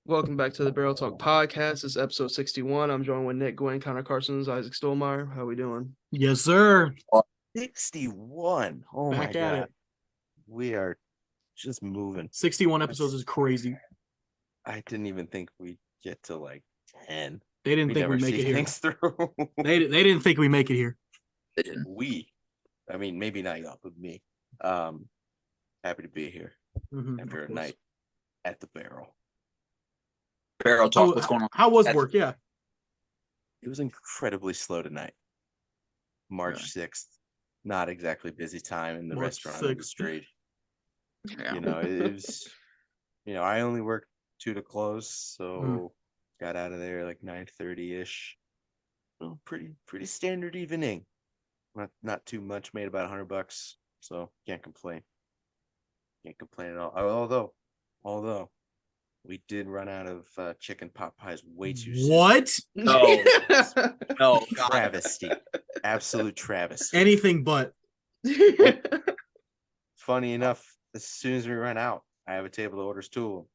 Welcome back to the Barrel Talk Podcast. This is episode 61. I'm joined with Nick, Gwen, Connor Carsons, Isaac Stolmeyer. How we doing? Yes, sir. 61. Oh Back my at God. it. We are just moving. 61 episodes is crazy. I didn't even think we'd get to like 10. They didn't think we'd make it here. Things through. They didn't think we'd make it here. I mean, maybe not y'all, but me. Happy to be here after a night at the Barrel. Barrel Talk, what's going on? How was work? Yeah. It was incredibly slow tonight. March 6th. Not exactly busy time in the March restaurant 6th. industry. Yeah. You know, it was, I only worked 2 to close, so got out of there like 9:30-ish. Well, pretty standard evening. Not too much, made about $100, so can't complain. Can't complain at all. Although we did run out of chicken pot pies way too soon. What? No, God. Travesty. Absolute travesty. Anything but. Funny enough, as soon as we run out, I have a table that orders 2 of them.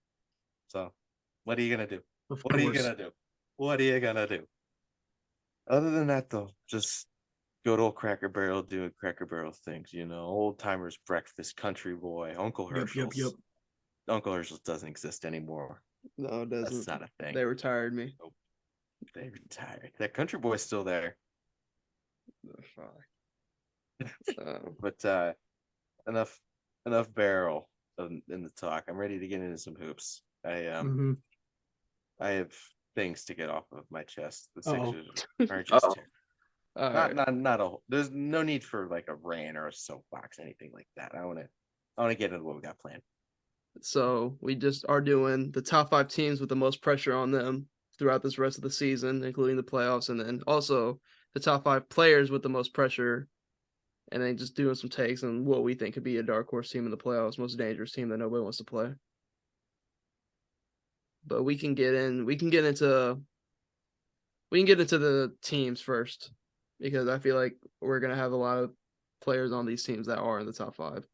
So, what are you gonna do? What are you gonna do? Other than that, though, just good old Cracker Barrel doing Cracker Barrel things. Old timers breakfast, country boy, Uncle Herschel's. Yep. Uncle Herschel's doesn't exist anymore. No, it doesn't. That's not a thing. They retired me. Nope. They retired. That country boy's still there. But enough barrel in the talk. I'm ready to get into some hoops. I have things to get off of my chest. The Sixers are just there's no need for like a rant or a soapbox, anything like that. I want to get into what we got planned. So we just are doing the top 5 teams with the most pressure on them throughout this rest of the season, including the playoffs, and then also the top 5 players with the most pressure, and then just doing some takes on what we think could be a dark horse team in the playoffs, most dangerous team that nobody wants to play. But we can get into the teams first, because I feel like we're gonna have a lot of players on these teams that are in the top 5.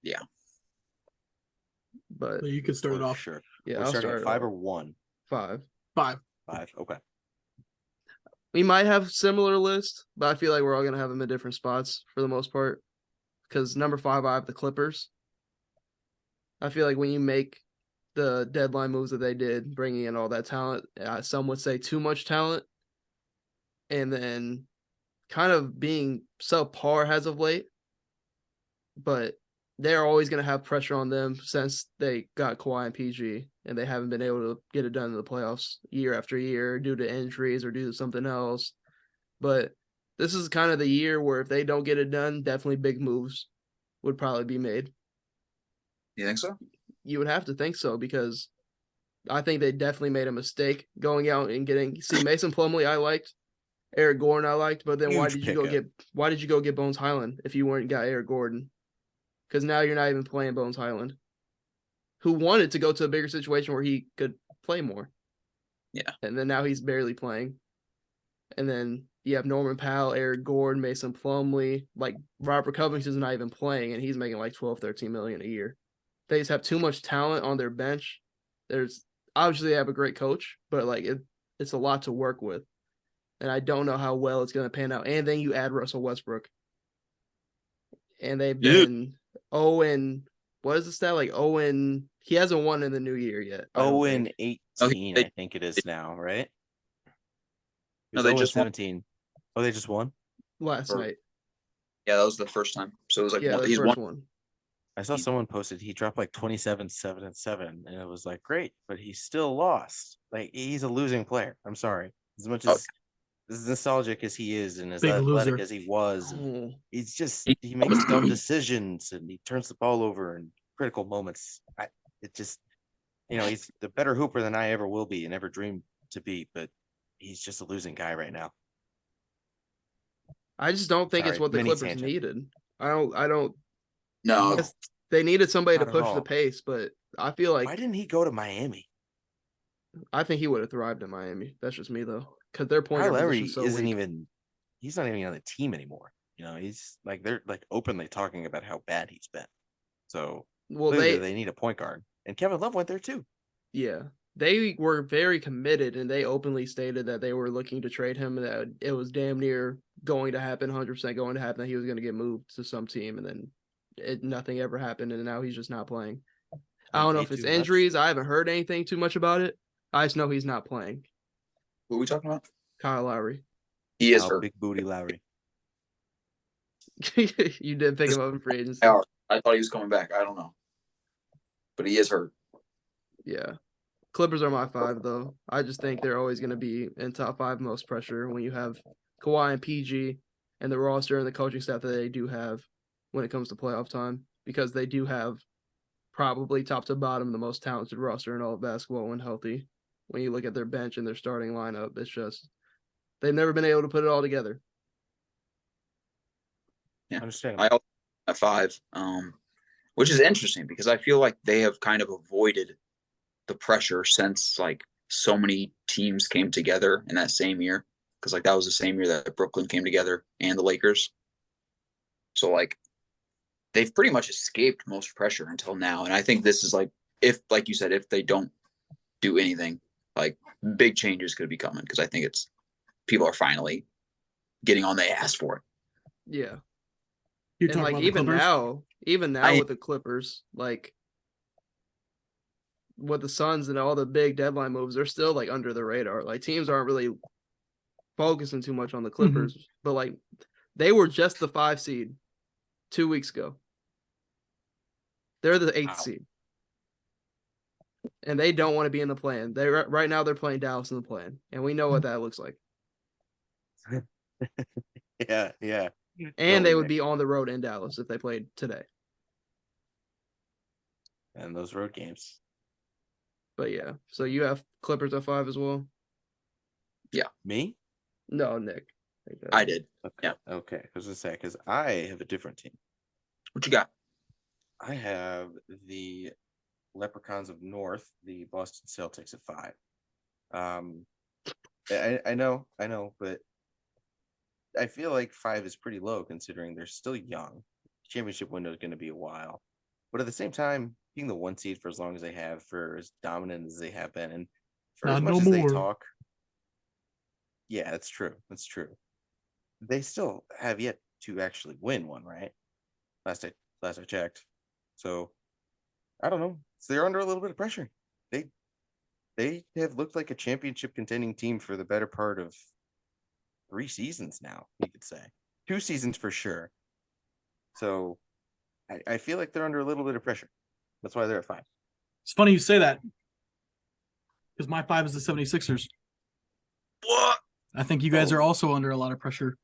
Yeah. But So you could start it off. Sure. Yeah, We're I'll starting start at 5 or 1. 5. 5. 5. Okay. We might have similar list, but I feel like we're all gonna have them in different spots for the most part. Because number 5, I have the Clippers. I feel like when you make the deadline moves that they did, bringing in all that talent, some would say too much talent, and then kind of being subpar as of late, but they're always going to have pressure on them since they got Kawhi and PG, and they haven't been able to get it done in the playoffs year after year due to injuries or due to something else. But this is kind of the year where if they don't get it done, definitely big moves would probably be made. You think so? You would have to think so, because I think they definitely made a mistake going out and getting Mason Plumlee. I liked Eric Gordon. I liked, but then why did you go get Bones Highland if you weren't got Eric Gordon? Because now you're not even playing Bones Highland, who wanted to go to a bigger situation where he could play more. Yeah, and then now he's barely playing. And then you have Norman Powell, Eric Gordon, Mason Plumlee. Like Robert Covington's not even playing, and he's making like $12-13 million a year. They just have too much talent on their bench. There's obviously they have a great coach, but like it's a lot to work with. And I don't know how well it's going to pan out. And then you add Russell Westbrook. And they've been what is the stat? Like he hasn't won in the new year yet. 0-18, I think it is now, right? No, they just 17. Oh, they just won? Last night. Yeah, that was the first time. So it was like he's first one. I saw someone posted he dropped like 27, 7, and 7, and it was like great, but he still lost. Like he's a losing player. I'm sorry. As much as nostalgic as he is and as athletic as he was, he's just he makes dumb decisions and he turns the ball over in critical moments. He's the better hooper than I ever will be and ever dreamed to be, but he's just a losing guy right now. I just don't think it's what the Clippers needed. I don't. No, they needed somebody to push the pace, but I feel like why didn't he go to Miami? I think he would have thrived in Miami. That's just me though, because their point guard position is so weak. He's not even on the team anymore. He's like they're like openly talking about how bad he's been. So they need a point guard, and Kevin Love went there too. Yeah, they were very committed and they openly stated that they were looking to trade him, and that it was damn near going to happen, 100% going to happen, that he was going to get moved to some team, and then nothing ever happened, and now he's just not playing. I don't know if it's Too much. injuries. I haven't heard anything too much about it. I just know he's not playing. Who are we talking about? Kyle Lowry. He is Oh, hurt. big booty Lowry. You did pick him up in free agency. I thought he was coming back. I don't know, but he is hurt. Yeah. Clippers are my 5, though. I just think they're always going to be in top 5 most pressure when you have Kawhi and PG and the roster and the coaching staff that they do have when it comes to playoff time, because they do have probably top to bottom the most talented roster in all of basketball when healthy. When you look at their bench and their starting lineup, it's just they've never been able to put it all together. Yeah. Understandable. I also have 5, which is interesting because I feel like they have kind of avoided the pressure since like so many teams came together in that same year. Because like that was the same year that Brooklyn came together and the Lakers. So like they've pretty much escaped most pressure until now. And I think this is like, if like you said, if they don't do anything, like big changes could be coming, because I think it's people are finally getting on the ass for it. Yeah. You're And talking like about the Clippers? even now with the Clippers, like with the Suns and all the big deadline moves, they're still like under the radar. Like teams aren't really focusing too much on the Clippers, but like they were just the 5 seed 2 weeks ago. They're the 8th seed, and they don't want to be in the plan. They right now they're playing Dallas in the plan, and we know what that looks like. Yeah, yeah. And they would be on the road in Dallas if they played today. And those road games. But yeah, so you have Clippers at 5 as well? Me? No, Nick. I did. Okay. Yeah. Okay. I was gonna say, because I have a different team. What you got? I have the Leprechauns of North, the Boston Celtics at 5. I know, but I feel like 5 is pretty low considering they're still young. Championship window is going to be a while, but at the same time, being the 1 seed for as long as they have, for as dominant as they have been, and for as much as they talk, yeah, that's true. That's true. They still have yet to actually win one, right? Last I checked. So I don't know. So they're under a little bit of pressure. They have looked like a championship contending team for the better part of 3 seasons now, you could say. 2 seasons for sure. So I feel like they're under a little bit of pressure. That's why they're at 5. It's funny you say that, because my 5 is the 76ers. What? I think you guys are also under a lot of pressure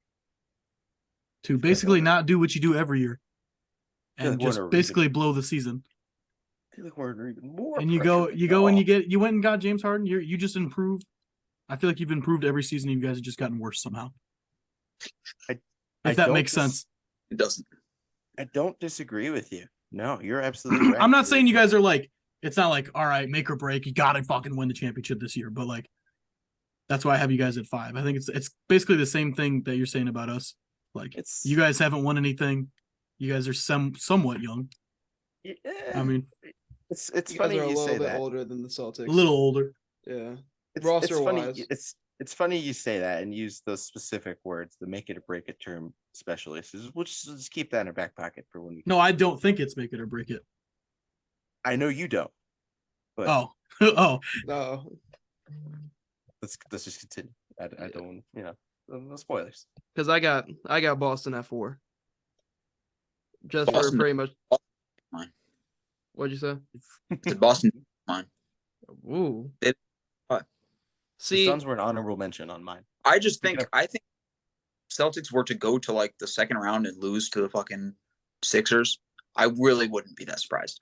to basically not do what you do every year and just basically blow the season. I feel like we're under even more. And you go and you went and got James Harden. You just improved. I feel like you've improved every season. You guys have just gotten worse somehow. If that makes sense. It doesn't. I don't disagree with you. No, you're absolutely right. I'm not saying you guys are like, it's not like, all right, make or break. You got to fucking win the championship this year. But like, that's why I have you guys at 5. I think it's basically the same thing that you're saying about us. Like, you guys haven't won anything. You guys are somewhat young. Yeah. I mean, it's You funny guys are a you little say bit that. older than the Celtics. a little older. Yeah. It's Roster funny. wise. It's funny you say that and use those specific words, the make it or break it term specialists. We'll just keep that in our back pocket for when we. No, I don't think it's make it or break it. I know you don't. But Oh. No. let's just continue. I don't, no spoilers. Because I got Boston at 4. Just Boston- for pretty much. Mine. What'd you say? It's Boston. Mine. Ooh. What? The See, Suns were an honorable mention on mine. I think Celtics were to go to like the second round and lose to the fucking Sixers, I really wouldn't be that surprised,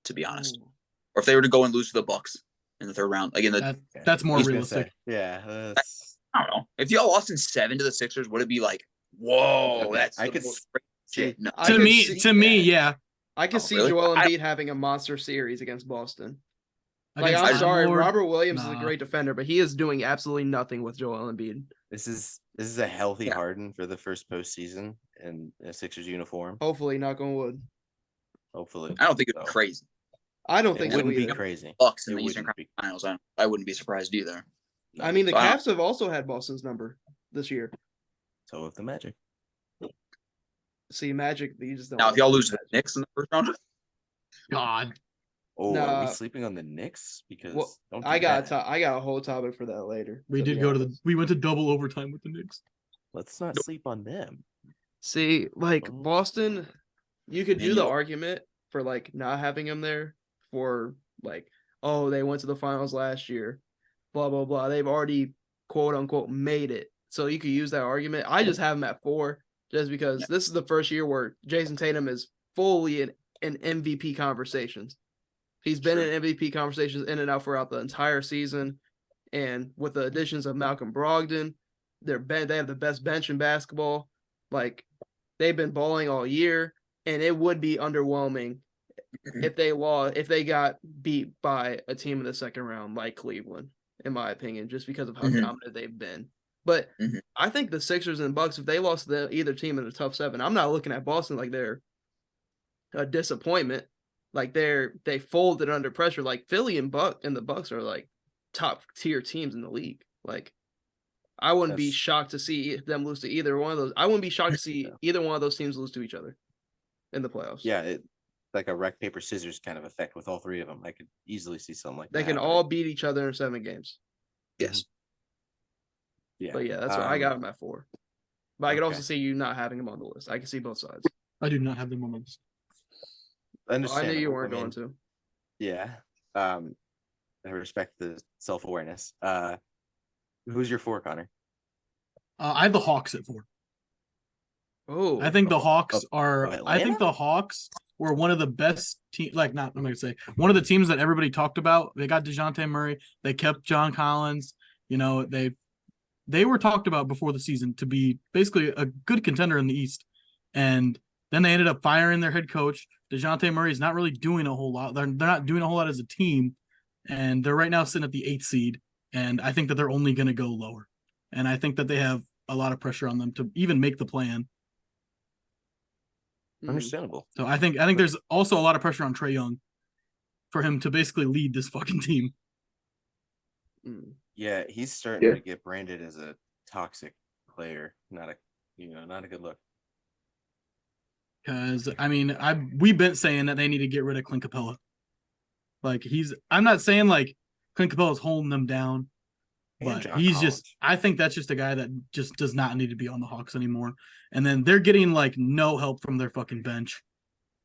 to be honest. Or if they were to go and lose to the Bucks in the 3rd round, like in the, That's more I was gonna realistic. say, yeah, that's. I don't know. If y'all lost in 7 to the Sixers, would it be like, whoa, Okay, that's I the could most see- shit? No. I To could me, see- yeah. I could Oh, see really? Joel I- Embiid having a monster series against Boston. Like, Against I'm Time sorry, Lord, Robert Williams is a nah. great defender, but he is doing absolutely nothing with Joel Embiid. This is a healthy Yeah. Harden for the first postseason in a Sixers uniform. Hopefully, knock on wood. Hopefully, I don't think it'd be So, crazy. I don't It think so wouldn't be either. crazy. Bucks in It the Eastern wouldn't Conference Finals. I wouldn't be surprised either. I mean, the So I don't- Cavs have also had Boston's number this year. So if the Magic. See, Magic, you just don't. Now, if like y'all the lose to the Magic. Knicks in the first round, God. Oh, are we Nah. sleeping on the Knicks? Because Well, don't do I got that. I got a whole topic for that later. We be did go to the honest. we went to double overtime with the Knicks. Let's not sleep on them. See, like Oh. Boston, you could Man, do the you- argument for like not having him there for like, oh, they went to the finals last year, blah blah blah. They've already quote unquote made it. So you could use that argument. I just have him at 4 just because Yeah. this is the first year where Jason Tatum is fully in MVP conversations. He's been Sure. in MVP conversations in and out throughout the entire season. And with the additions of Malcolm Brogdon, they have the best bench in basketball. Like they've been balling all year, and it would be underwhelming if they got beat by a team in the second round like Cleveland, in my opinion, just because of how Mhm. dominant they've been. But Mhm. I think the Sixers and Bucks, if they lost to either team in the tough 7, I'm not looking at Boston like they're a disappointment. Like they folded under pressure. Like Philly and the Bucks are like top tier teams in the league. Like I wouldn't be That's- shocked to see them lose to either one of those. I wouldn't be shocked to see Yeah. either one of those teams lose to each other in the playoffs. Yeah, it like a rock paper scissors kind of effect with all 3 of them. I could easily see something like They that. can happening. all beat each other in 7 games. yes. Yeah. But yeah, that's why I got him at 4. But I could also Okay. see you not having him on the list. I can see both sides. I do not have them on my list. I knew Understandable. you weren't I mean, going to. Yeah. I respect the self-awareness. Who's your 4, Connor? I have the Hawks at 4. Oh, I think the Hawks of are. I think Atlanta? the Hawks were one of the best team. Like, not I'm gonna say one of the teams that everybody talked about. They got DeJounte Murray. They kept John Collins. You know, they were talked about before the season to be basically a good contender in the East, and then they ended up firing their head coach. DeJounte Murray is not really doing a whole lot. They're not doing a whole lot as a team, and they're right now sitting at the 8th seed. And I think that they're only going to go lower, and I think that they have a lot of pressure on them to even make the plan. Understandable. So I think there's also a lot of pressure on Trae Young for him to basically lead this fucking team. Yeah, he's starting Yeah. to get branded as a toxic player. Not a good look. Because I mean, we've been saying that they need to get rid of Clint Capella. Like I'm not saying like Clint Capella's holding them down, And but John he's Collins. just. I think that's just a guy that just does not need to be on the Hawks anymore. And then they're getting like no help from their fucking bench.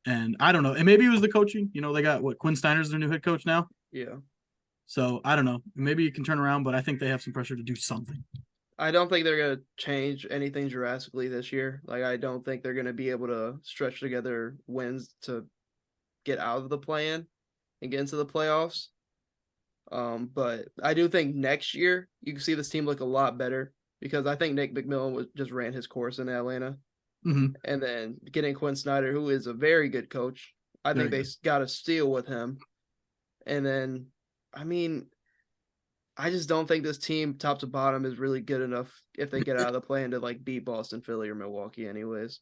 And I don't know. And maybe it was the coaching. You know, they got Quinn Snyder's their new head coach now. Yeah. So I don't know. Maybe it can turn around, but I think they have some pressure to do something. I don't think they're gonna change anything drastically this year. Like I don't think they're gonna be able to stretch together wins to get out of the play-in and get into the playoffs. But I do think next year you can see this team look a lot better because I think Nick McMillan just ran his course in Atlanta, Mm-hmm. and then getting Quinn Snyder, who is a very good coach. I think Very they got a steal with him, and then I mean. I just don't think this team, top to bottom, is really good enough if they get out of the play-in to like beat Boston, Philly, or Milwaukee. Anyways,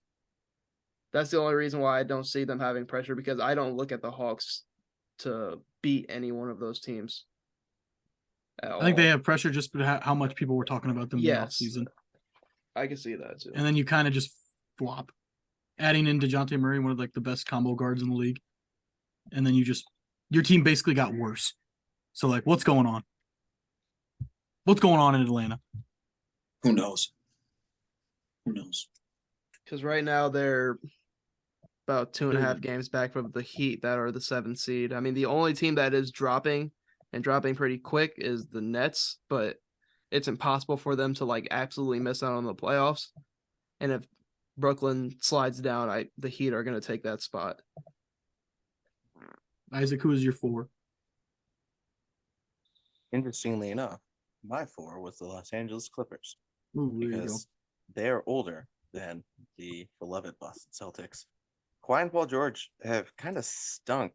that's the only reason why I don't see them having pressure because I don't look at the Hawks to beat any one of those teams. I think they have pressure just because how much people were talking about them in the Yes. offseason. I can see that too. And then you kind of just flop. Adding in DeJounte Murray, one of like the best combo guards in the league. And then your team basically got worse. So like what's going on? What's going on in Atlanta? Who knows? Who knows? Because right now they're about 2.5 games back from the Heat that are the 7th seed. I mean, the only team that is dropping and dropping pretty quick is the Nets, but it's impossible for them to like absolutely miss out on the playoffs. And if Brooklyn slides down, the Heat are going to take that spot. Isaac, who is your 4? Interestingly enough, my 4 was the Los Angeles Clippers Ooh, there you go. because they're older than the beloved Boston Celtics. Kawhi and Paul George have kind of stunk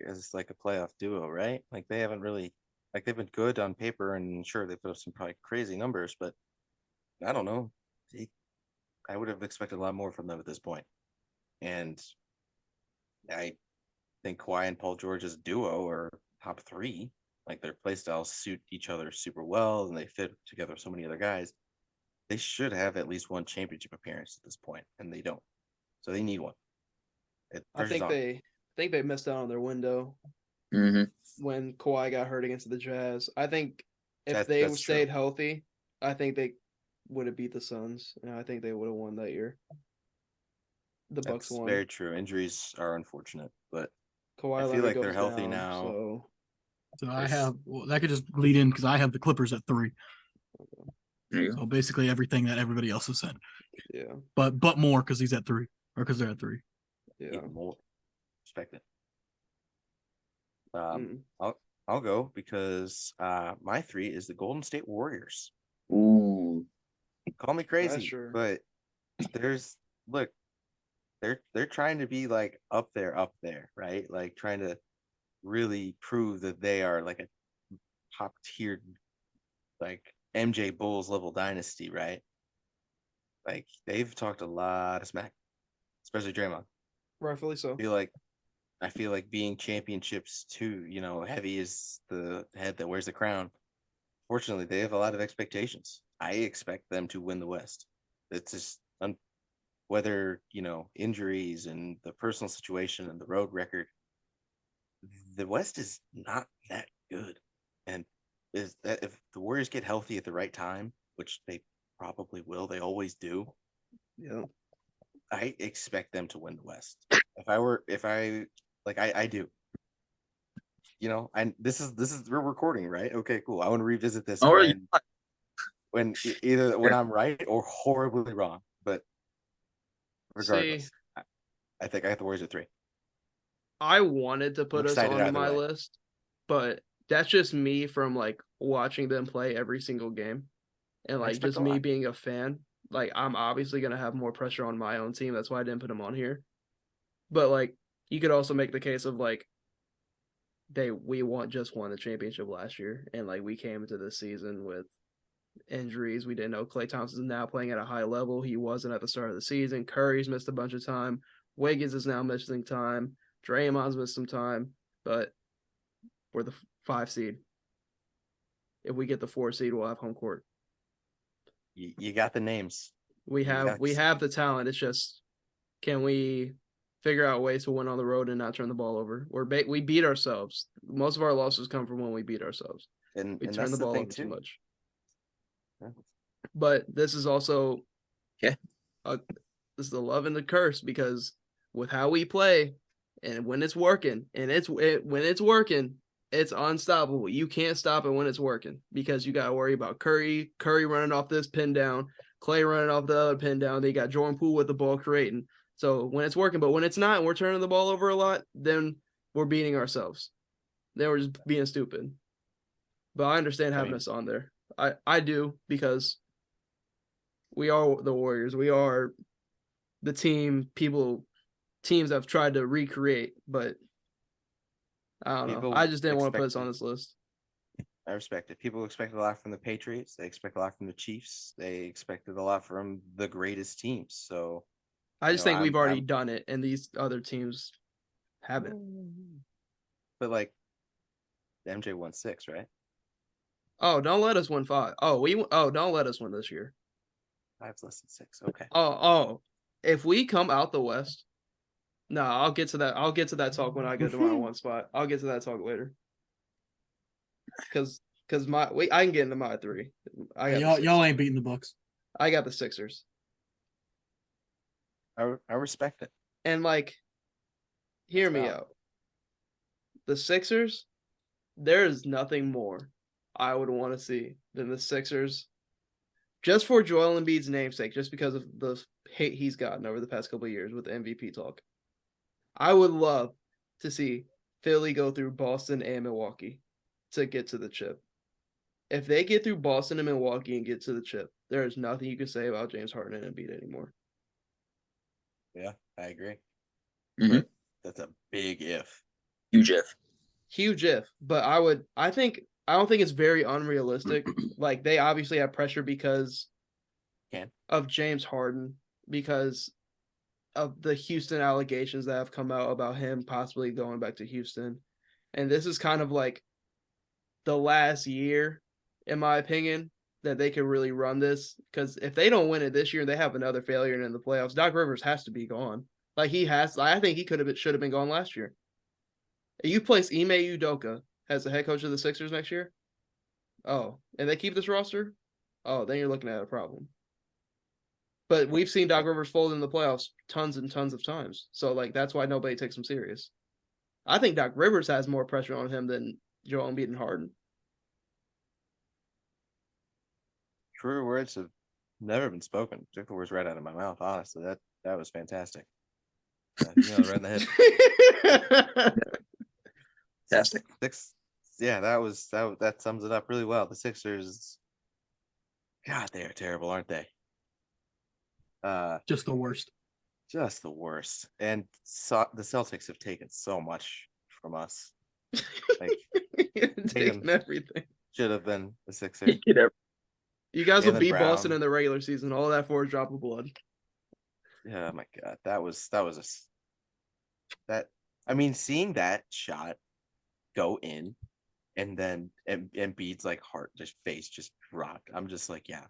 as like a playoff duo, right? Like they haven't really like they've been good on paper and sure they put up some probably crazy numbers, but I don't know. I would have expected a lot more from them at this point. And think Kawhi and Paul George as a duo are top 3. Like their play styles suit each other super well, and they fit together with so many other guys. They should have at least one championship appearance at this point, and they don't. So they need one. I think they missed out on their window when Kawhi got hurt against the Jazz. I think if they that's stayed true. healthy, I think they would have beat the Suns, and I think they would have won that year. The Bucks That's won. very true. Injuries are unfortunate, but Kawhi I feel Leonard like they're goes healthy down, now. So So I have that could just lead in because I have the Clippers at 3. So basically everything that everybody else has said. yeah, But more because he's at 3 or because they're at 3. yeah. even more. Respect it. Mm. I'll go because my 3 is the Golden State Warriors. Ooh. Call me crazy, sure. but they're trying to be like up there, right? Like trying to really prove that they are like a top tiered like MJ Bulls level dynasty, right? Like they've talked a lot of smack, especially Draymond. Rightfully so. I feel like being championships too, heavy is the head that wears the crown. Fortunately, they have a lot of expectations. I expect them to win the West. It's just whether, injuries and the personal situation and the road record, the West is not that good. And is that if the Warriors get healthy at the right time, which they probably will, they always do. Yeah. I expect them to win the West. I do. And this is we're recording, right? Okay, cool. I want to revisit this when either when I'm right or horribly wrong. But regardless, I think I have the Warriors at 3. I wanted to put us excited on either my way. list, but that's just me from like watching them play every single game, and like expect just a me lot. being a fan. Like I'm obviously gonna have more pressure on my own team. That's why I didn't put them on here. But like you could also make the case of like we just won the championship last year, and like we came into this season with injuries. We didn't know Klay Thompson's now playing at a high level. He wasn't at the start of the season. Curry's missed a bunch of time. Wiggins is now missing time. Draymond's missed some time, but we're the 5 seed. If we get the 4 seed, we'll have home court. You got the names. We have the talent. It's just, can we figure out ways to win on the road and not turn the ball over? We beat ourselves. Most of our losses come from when we beat ourselves. And We turn that's the ball over too too much. Yeah. But this is also this is the love and the curse, because with how we play and when it's working, and when it's working, it's unstoppable. You can't stop it when it's working because you got to worry about Curry running off this pin down, Klay running off the other pin down. They got Jordan Poole with the ball creating. So when it's working, but when it's not and we're turning the ball over a lot, then we're beating ourselves. Then we're just being stupid. But I understand having us on there. I do, because we are the Warriors. We are the teams have tried to recreate, but I don't know. I just didn't want to put us on this list. I respect it. People expected a lot from the Patriots. They expect a lot from the Chiefs. They expected a lot from the greatest teams. So I just think we've already done it, and these other teams haven't. But like, the MJ won 6, right? Oh, don't let us win 5. Don't let us win this year. 5's less than 6. Okay. If we come out the West, no, I'll get to that. I'll get to that talk when I get to my one spot. I'll get to that talk later. Because I can get into my 3. Y'all ain't beating the Bucks. I got the Sixers. I respect it. And like, hear me out. The Sixers, there is nothing more I would want to see than the Sixers, just for Joel Embiid's namesake, just because of the hate he's gotten over the past couple of years with the MVP talk. I would love to see Philly go through Boston and Milwaukee to get to the chip. If they get through Boston and Milwaukee and get to the chip, there is nothing you can say about James Harden and Embiid anymore. Yeah, I agree. Mm-hmm. That's a big if. Huge if. But I don't think it's very unrealistic. Like, they obviously have pressure because of James Harden, because of the Houston allegations that have come out about him possibly going back to Houston. And this is kind of like the last year, in my opinion, that they could really run this. Because if they don't win it this year, they have another failure in the playoffs. Doc Rivers has to be gone. Like I think he should have been gone last year. You place Ime Udoka as the head coach of the Sixers next year. Oh, and they keep this roster. Oh, then you're looking at a problem. But we've seen Doc Rivers fold in the playoffs tons and tons of times. So like that's why nobody takes him serious. I think Doc Rivers has more pressure on him than Joel Embiid and Harden. Truer words have never been spoken. Took the words right out of my mouth. Honestly, that was fantastic. Right in the head. Fantastic. Yeah, that sums it up really well. The Sixers, God, they are terrible, aren't they? Just the worst. Just the worst. And the Celtics have taken so much from us. Like, taking everything. Should have been the Sixers. You guys will beat Boston Brown. in the regular season. All that for a drop of blood. Yeah, my God, that was seeing that shot go in, and then Embiid's like heart, just face, just dropped. I'm just like, yeah,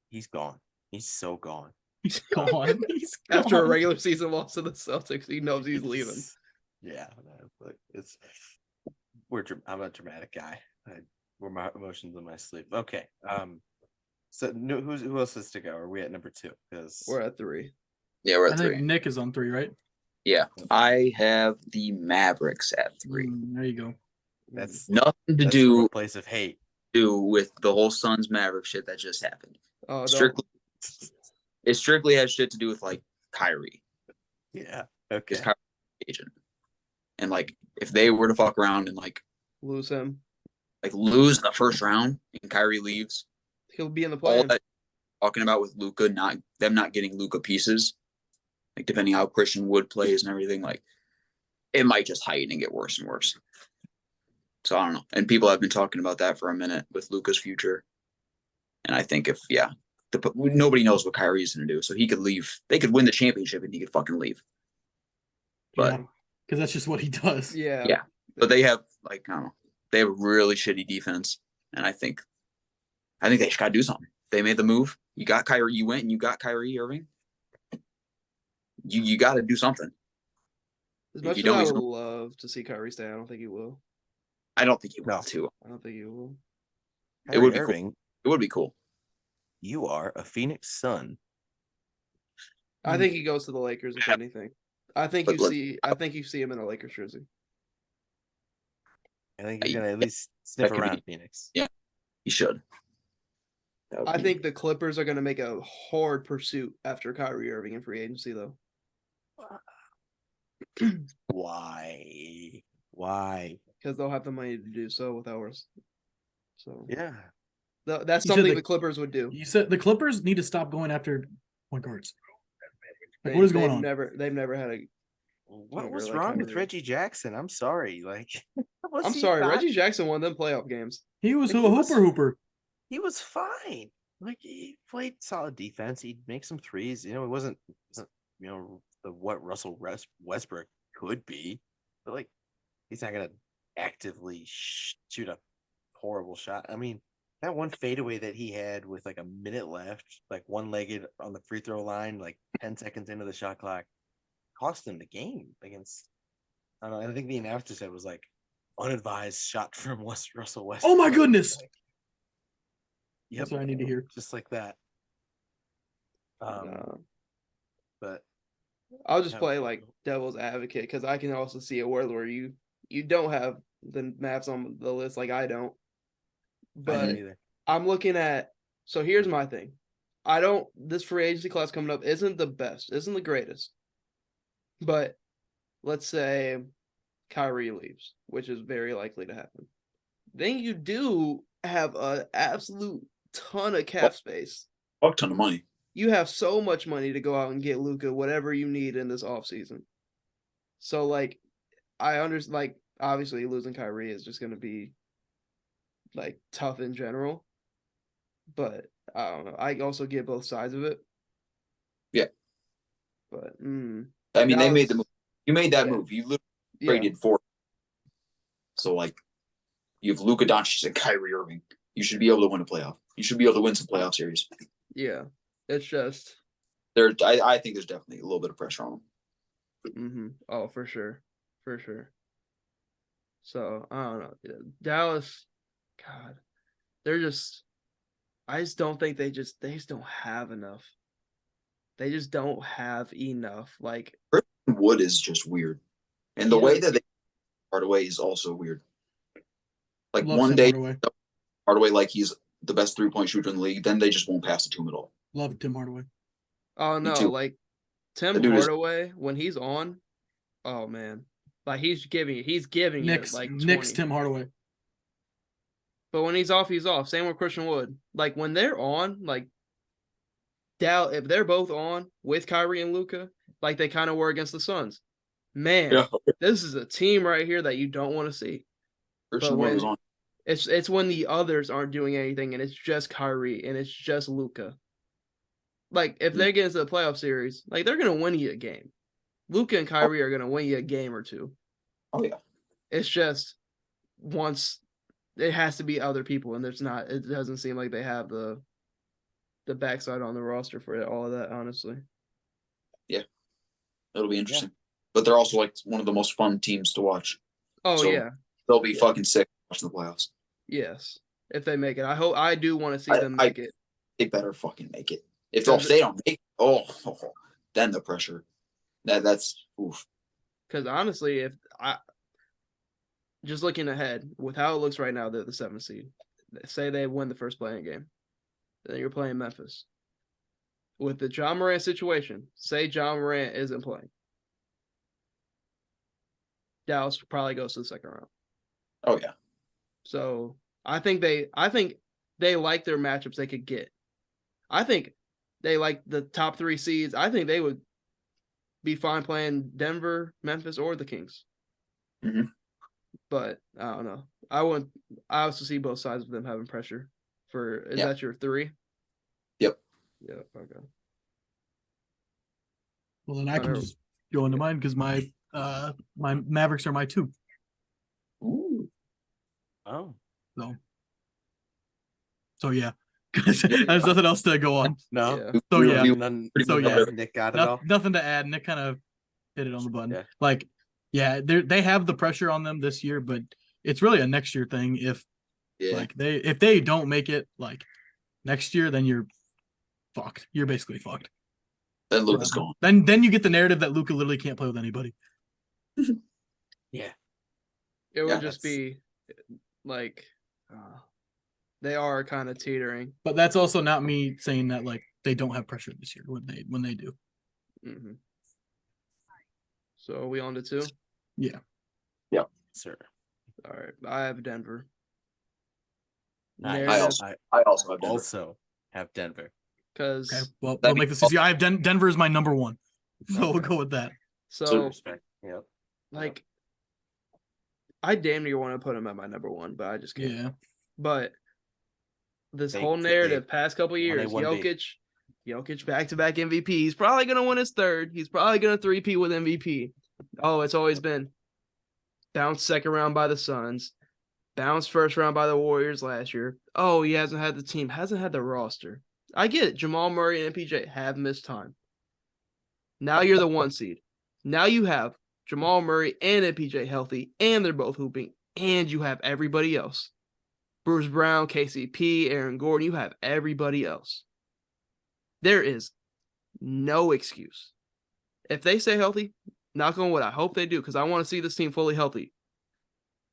he's gone. He's so gone. He's gone. He's gone. After a regular season loss to the Celtics, he knows he's leaving. Yeah, I'm a dramatic guy. I wear my emotions on my sleeve. Okay. So who else is to go? Are we at number 2? Because we're at 3. Yeah, we're I at think 3. Nick is on 3, right? Yeah, I have the Mavericks at 3. There you go. that's Nothing to that's do a place of hate. with the whole Suns Maverick shit that just happened. Oh, It strictly has shit to do with like Kyrie. Yeah. Okay. Because Kyrie's agent. And like if they were to fuck around and like lose him, like lose in the first round and Kyrie leaves, he'll be in the all play. that talking about with Luka, not getting Luka pieces, like depending how Christian Wood plays and everything, like it might just heighten and get worse and worse. So I don't know. And people have been talking about that for a minute with Luka's future. And I think nobody knows what Kyrie's going to do, so he could leave. They could win the championship and he could fucking leave. But because that's just what he does. Yeah. But they have I don't know. They have a really shitty defense, and I think they just got to do something. They made the move. You got Kyrie. You went and you got Kyrie Irving. You got to do something. As much as I would love to see Kyrie stay, I don't think he will. I don't think he will too. I don't think he will. Kyrie It would be Irving, cool. It would be cool. You are a Phoenix Sun. I think he goes to the Lakers if anything. I think you see him in a Lakers jersey. I think he's gonna at least sniff around Phoenix. Yeah, he should. I think the Clippers are gonna make a hard pursuit after Kyrie Irving in free agency, though. Why? Because they'll have the money to do so without us. So yeah, that's something the Clippers would do. You said the Clippers need to stop going after point guards. Like, what is going on? They've never had a. What was wrong with Reggie Jackson? I'm sorry. I'm sorry. Reggie Jackson won them playoff games. He was a hooper. He was fine. Like, he played solid defense. He'd make some threes. It wasn't what Russell Westbrook could be. But like, he's not gonna actively shoot a horrible shot. I mean, that one fadeaway that he had with like a minute left, like one-legged on the free throw line, like 10 seconds into the shot clock, cost him the game against. I don't know. I think the announcer said it was like unadvised shot from Russell Westbrook. Oh my goodness! Yep. That's what I need to hear. Just like that. But I'll just play like devil's advocate because I can also see a world where you don't have the Mavs on the list like I don't. But I'm looking at. So here's my thing. This free agency class coming up isn't the best, isn't the greatest. But let's say Kyrie leaves, which is very likely to happen. Then you do have an absolute ton of cap space. A ton of money. You have so much money to go out and get Luka whatever you need in this offseason. So, like, I understand, like, obviously losing Kyrie is just going to be, like, tough in general. But, I don't know. I also get both sides of it. Yeah. But I mean, they made the Dallas- move. You made that yeah. move. You literally yeah, traded for. So like, you have Luka Doncic and Kyrie Irving. You should be able to win a playoff. You should be able to win some playoff series. yeah. It's just I think there's definitely a little bit of pressure on them. Oh, for sure. For sure. So I don't know. Dallas, God, they're just I just don't think they just don't have enough. They just don't have enough. Like Wood is just weird, and the way that they Hardaway is also weird. Like Love one Tim day, Hardaway. Hardaway like he's the best 3-point shooter in the league. Then they just won't pass it to him at all. Love Tim Hardaway. Oh Me no, too. like Tim The dude is- Hardaway when he's on, oh man, like he's giving you Knicks like 20. Tim Hardaway. But when he's off, he's off. Same with Christian Wood. Like when they're on, like if they're both on with Kyrie and Luka, like they kind of were against the Suns, man, Yeah. this is a team right here that you don't want to see. Christian But Wood was when on. it's when the others aren't doing anything and it's just Kyrie and it's just Luka. Like if they get into the playoff series, like they're gonna win you a game. Luka and Kyrie are gonna win you a game or two. Oh yeah. It's just once it has to be other people, and there's not. It doesn't seem like they have the backside on the roster for all of that. Honestly, It'll be interesting. But they're also like one of the most fun teams to watch. oh So- yeah, They'll be fucking sick watching the playoffs. yes. If they make it, I do want to see them make it. They better fucking make it. If Because- they don't make it, then the pressure. That's oof. Because honestly, if I just looking ahead with how it looks right now, they're the 7th seed. Say they win the first playing game, then you're playing Memphis. With the John Morant situation, say John Morant isn't playing, Dallas probably goes to the second round. Oh yeah. So I think they like their matchups they could get. I think they like the top 3 seeds. I think they would be fine playing Denver, Memphis, or the Kings. Mhm. But I don't know. I also see both sides of them having pressure. Is that your 3? Yep. Yeah. Okay. Well, then I can Whatever. just go into mine because my Mavericks are my 2. Ooh. Oh, So yeah, there's nothing else to go on. no. Yeah. So yeah, None, So, none- yeah. Nick got it all. nothing to add. Nick kind of hit it on the button. Yeah. Like, yeah, they have the pressure on them this year, but it's really a next year thing. If they don't make it like next year, then you're fucked. You're basically fucked. Then Luka's gone. Then you get the narrative that Luka literally can't play with anybody. Yeah. It would Yeah, just that's- be like they are kind of teetering. But that's also not me saying that like they don't have pressure this year when they do. Mm-hmm. So are we on to 2? Yeah. Sir. All right. I have Denver. Nice. I also have Denver. also have Denver. Because Okay. Well, we'll That'd be make this easy. I have Denver is my number 1, so we'll Okay. go with that. so Respect. Yep. like I damn near want to put him at my number 1, but I just can't. Yeah. But this They- whole they- narrative past couple they years, won big. Jokic back-to-back MVP. He's probably gonna win his 3rd. He's probably gonna 3-peat with MVP. Oh, it's always been bounced second round by the Suns, bounced first round by the Warriors last year. Oh, he hasn't had the team, hasn't had the roster. I get it. Jamal Murray and MPJ have missed time. Now you're the 1 seed. Now you have Jamal Murray and MPJ healthy, and they're both hooping, and you have everybody else. Bruce Brown, KCP, Aaron Gordon, you have everybody else. There is no excuse. If they stay healthy, knock on wood, I hope they do, because I want to see this team fully healthy.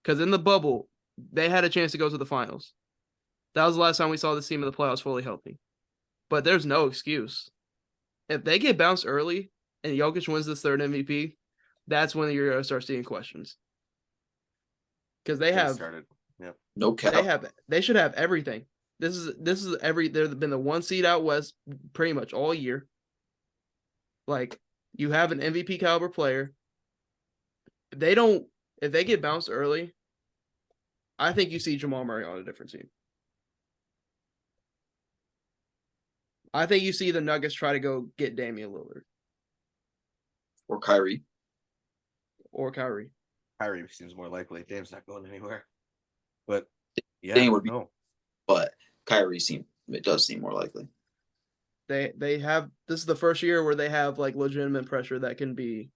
Because in the bubble, they had a chance to go to the finals. That was the last time we saw this team in the playoffs fully healthy. But there's no excuse. If they get bounced early and Jokic wins this 3rd MVP, that's when you're going to start seeing questions. Because they have started. Yep. No cap. they should have everything. They've been the 1 seed out west pretty much all year. Like you have an MVP caliber player. If they get bounced early, I think you see Jamal Murray on a different team. I think you see the Nuggets try to go get Damian Lillard. or Kyrie. or Kyrie. Kyrie seems more likely. Dame's not going anywhere. But yeah, Dame would be, no. but Kyrie does seem more likely. They have this is the first year where they have like legitimate pressure that can be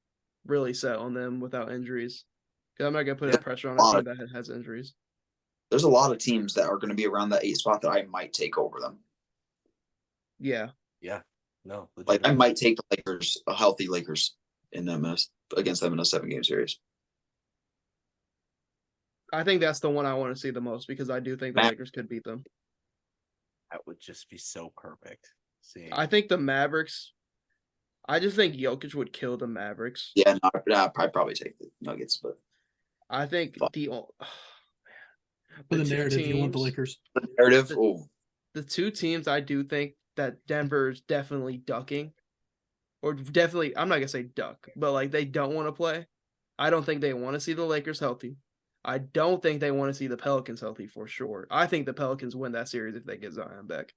really set on them without injuries. Because I'm not gonna put any pressure on a team that has injuries. There's a lot of teams that are going to be around that 8 spot that I might take over them. Yeah. Yeah. No. Like I might take the Lakers, a healthy Lakers, in them against them in a 7-game series. I think that's the one I want to see the most because I do think the Lakers could beat them. That would just be so perfect. I think the Mavericks. I just think Jokic would kill the Mavericks. Yeah, I'd probably take the Nuggets, but I think For the narrative, you want the Lakers. The narrative, the two teams I do think that Denver's definitely ducking, or definitely I'm not gonna say duck, but like they don't want to play. I don't think they want to see the Lakers healthy. I don't think they want to see the Pelicans healthy for sure. I think the Pelicans win that series if they get Zion back.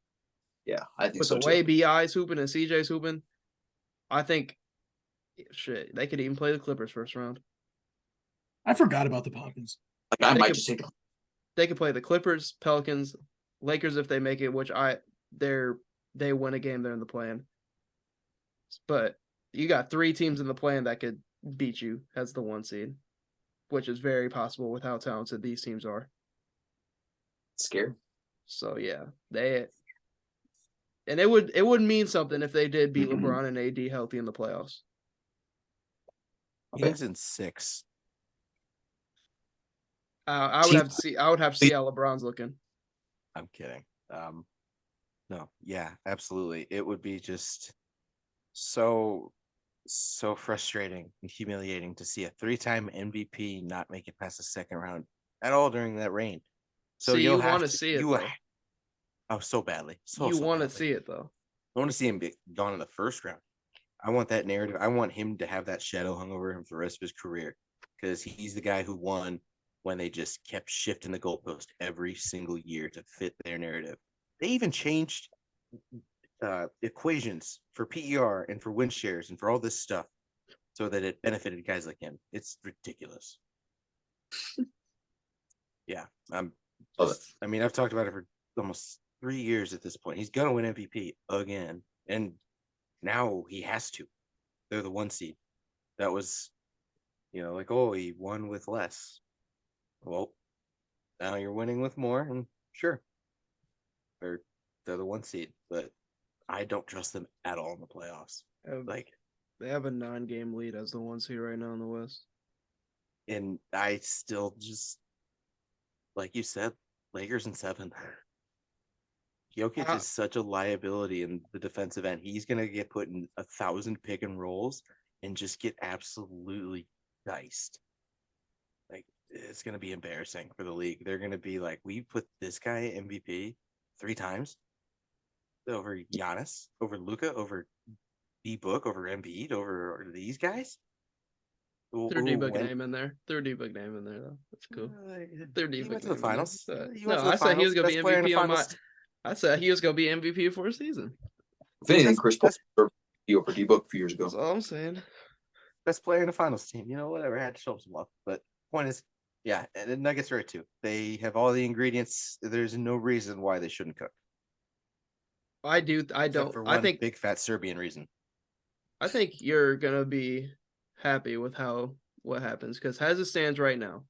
Yeah, I think With so the too. way BI's hooping and CJ's hooping, I think shit they could even play the Clippers first round. I forgot about the Pelicans. Like I might just take them. They could play the Clippers, Pelicans, Lakers if they make it, which they win a game, they're in the plan. But you got 3 teams in the plan that could beat you as the 1 seed, which is very possible with how talented these teams are. Scared. So yeah, it would mean something if they did beat LeBron and AD healthy in the playoffs. Kings in 6. I would have to see how LeBron's looking. I'm kidding. No, yeah, absolutely. It would be just so frustrating and humiliating to see a 3-time MVP not make it past the second round at all during that reign. So you want to see it though. Oh, so badly. You want to see it though. I want to see him be gone in the first round. I want that narrative. I want him to have that shadow hung over him for the rest of his career because he's the guy who won when they just kept shifting the goalpost every single year to fit their narrative. They even changed equations for PER and for win shares and for all this stuff so that it benefited guys like him. It's ridiculous. Yeah, I mean, I've talked about it for almost 3 years at this point. He's gonna win MVP again, and now he has to. They're the 1 seed. That was, like, oh, he won with less. Well, now you're winning with more, and sure, they're the 1 seed, but I don't trust them at all in the playoffs. They have a 9-game lead as the 1 seed right now in the West, and I still just, like you said, Lakers in 7. Jokic is such a liability in the defensive end. He's gonna get put in 1,000 pick and rolls and just get absolutely diced. Like, it's gonna be embarrassing for the league. They're gonna be like, we put this guy MVP 3 times over Giannis, over Luka, over D-Book, over Embiid, over these guys. Third D-Book name in there. Third D-Book name in there though. That's cool. Third D-Book went to the finals. I said he was gonna be MVP on my. I said he was gonna be MVP for a season. If anything, Chris Paul over D-Book a few years ago. That's all I'm saying. Best player in the finals team. Whatever. I had to show him some love. But point is, yeah, and the Nuggets are it too. They have all the ingredients. There's no reason why they shouldn't cook. I don't. For one big fat Serbian reason. I think you're gonna be happy with what happens because as it stands right now,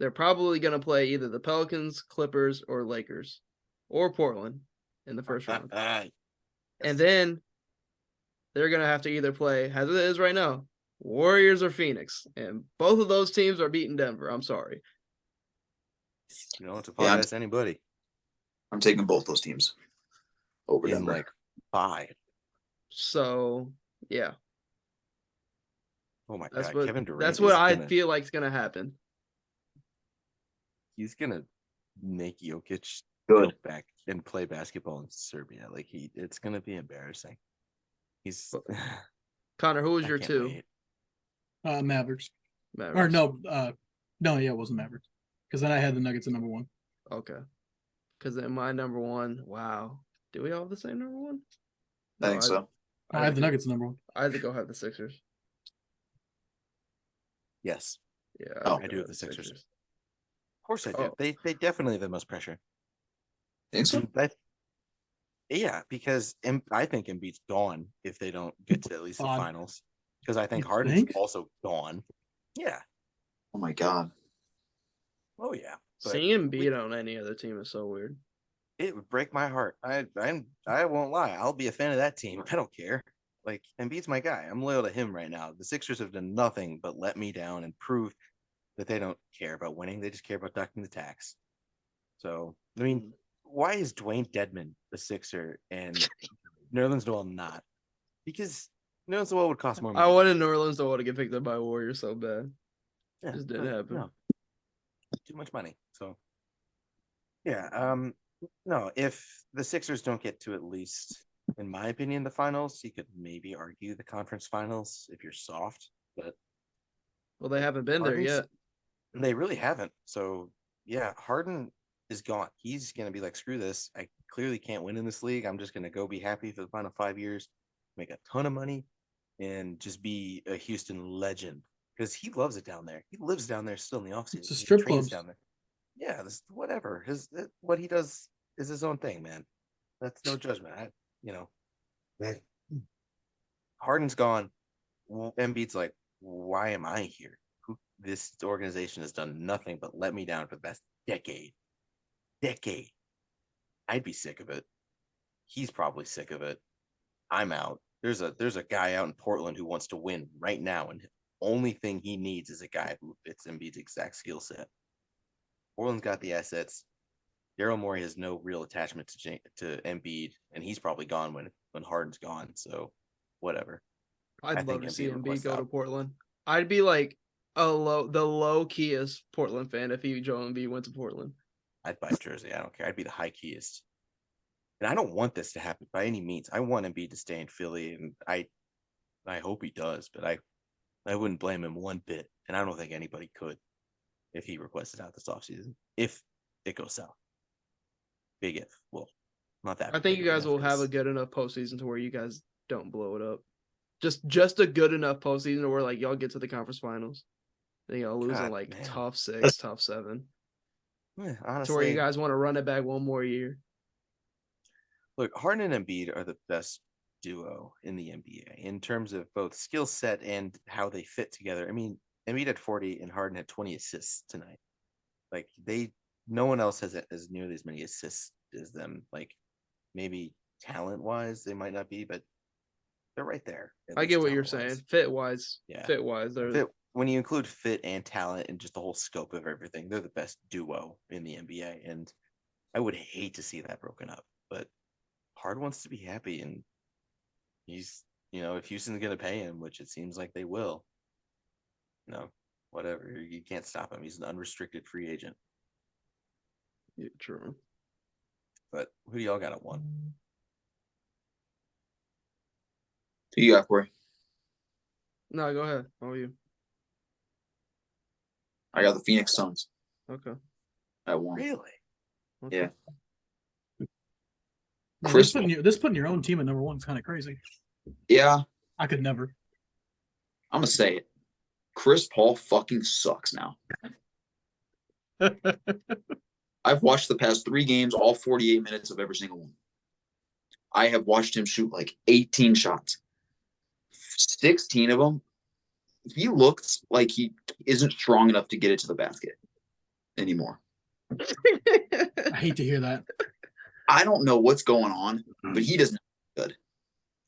they're probably gonna play either the Pelicans, Clippers, or Lakers, or Portland in the first round, and then they're gonna have to either play as it is right now, Warriors or Phoenix, and both of those teams are beating Denver. I'm sorry. You don't have to apologize anybody. I'm taking both those teams over in Denver. like 5. So yeah. Oh my god, Kevin Durant. That's what I feel like is gonna happen. He's gonna make Jokic go back and play basketball in Serbia. Like it's gonna be embarrassing. He's Connor. Who was your 2? Mavericks. Or no, it wasn't Mavericks. Because then I had the Nuggets at number 1. Okay. Because in my number 1, wow. Do we all have the same number 1? I think so. I have the Nuggets at number 1. I had to go have the Sixers. Yes, Yeah, Oh. I do have the Sixers. Of course I do. Oh. They definitely have the most pressure. Think so? Yeah, because I think Embiid's gone if they don't get to at least the Odd. finals. Because I think You Harden's think? also gone. Yeah. Oh my god. Oh yeah. But Seeing Embiid on any other team is so weird. it would break my heart. I won't lie. I'll be a fan of that team. I don't care. Like Embiid's my guy. I'm loyal to him right now. The Sixers have done nothing but let me down and prove that they don't care about winning. They just care about ducking the tax. So I mean, why is Dwayne Dedman the Sixer and Nerlens Noel not? Because Nerlens Noel would cost more money. I wanted New Orleans to want to get picked up by Warriors so bad. Yeah, Just didn't happen. No. Too much money. So yeah, no, if the Sixers don't get to at least, in my opinion, the finals, you could maybe argue the conference finals if you're soft, but Well, they haven't been there Harden's- yet. they really haven't. So yeah, Harden is gone. He's gonna be like, screw this. I clearly can't win in this league. I'm just gonna go be happy for the final 5 years, make a ton of money, and just be a Houston legend. Because he loves it down there. He lives down there still in the offseason. It's the He strip trains clubs. down there. Yeah, this whatever. What he does is his own thing, man. That's no judgment. Harden's gone. Embiid's like, why am I here? This organization has done nothing but let me down for the past decade. I'd be sick of it. He's probably sick of it. I'm out. There's a guy out in Portland who wants to win right now, and the only thing he needs is a guy who fits Embiid's exact skill set. Portland's got the assets. Daryl Morey has no real attachment to Embiid, and he's probably gone when Harden's gone. So, whatever. I I'd love think to see Embiid Embiid requests go to out. Portland. I'd be like the low keyest Portland fan if Joel Embiid went to Portland. I'd buy a jersey. I don't care. I'd be the high keyest. And I don't want this to happen by any means. I want Embiid to stay in Philly, and I hope he does, but I wouldn't blame him one bit. And I don't think anybody could if he requested out this offseason. If it goes south. Big if. Well, not that. I think big you of an guys if, will have a 'cause good enough postseason to where you guys don't blow it up. Just a good enough postseason to where like y'all get to the conference finals. Then y'all lose in God, like man. top 6, top 7. Yeah, To where honestly, you guys want to run it back one more year. look, Harden and Embiid are the best duo in the NBA in terms of both skill set and how they fit together. I mean, Embiid had 40 and Harden had 20 assists tonight. Like no one else has nearly as many assists as them. Like maybe talent wise, they might not be, but they're right there. I get what you're saying. Fit wise, they're When you include fit and talent and just the whole scope of everything, they're the best duo in the NBA. And I would hate to see that broken up, but Harden wants to be happy, and he's, if Houston's going to pay him, which it seems like they will, whatever, you can't stop him. He's an unrestricted free agent. yeah, true. But who do y'all got at 1? Who you got, Corey? No, go ahead. How are you? I got the Phoenix Suns Okay. at 1. Really? Okay. Yeah. Man, Chris- this putting your own team at number 1 is kind of crazy. Yeah, I could never. I'm gonna say it. Chris Paul fucking sucks now. I've watched the past 3 games, all 48 minutes of every single one. I have watched him shoot like 18 shots. 16 of them, he looks like he isn't strong enough to get it to the basket anymore. I hate to hear that. I don't know what's going on, but he doesn't look good.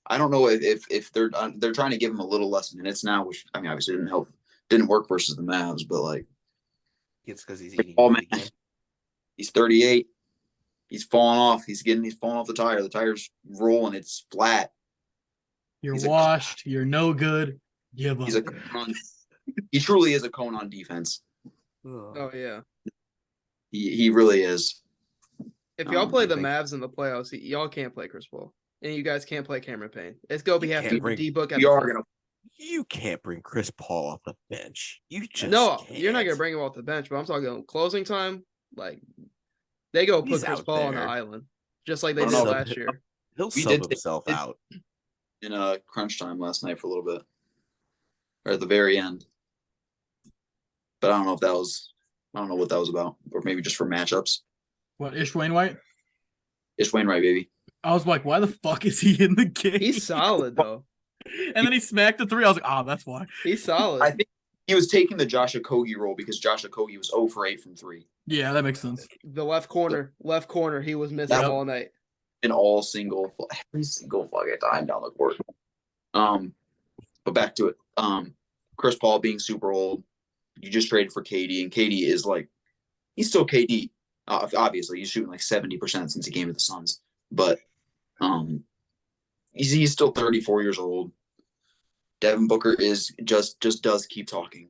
I don't know if they're trying to give him a little less minutes now, which I mean obviously didn't work versus the Mavs, but like It's because he's eating Oh, the man. game. He's 38. He's falling off. He's falling off the tire. The tire's rolling. It's flat. You're He's a- washed. You're no good. Give up. He's a Conan. He truly is a cone on defense. Oh yeah. He really is. If y'all I play the think- Mavs in the playoffs, y'all can't play Chris Paul, and you guys can't play Cameron Payne. It's gonna be You have can't to bring- D book. We are gonna. You can't bring Chris Paul off the bench. You just No, can't. you're not gonna bring him off the bench, but I'm talking closing time. Like they go He's put Chris out Paul on the there. island, just like they I did don't know. last year. He'll We sub did take- himself out. in crunch time last night for a little bit, or at the very end. but I don't know if that was. I don't know what that was about, or maybe just for matchups. What, Ish Wainwright? Ish Wainwright, baby. I was like, why the fuck is he in the game? He's solid though. And then he smacked the 3. I was like, that's why. He's solid. I think he was taking the Josh Okogie role because Josh Okogie was 0 for 8 from 3. Yeah, that makes sense. The left corner, he was missing Yep. all night. In every single fucking time down the court. But back to it. Chris Paul being super old. You just traded for KD, and KD is like, he's still KD. Obviously, he's shooting like 70% since he came to the Suns. But he's still 34 years old. Devin Booker is just does keep talking.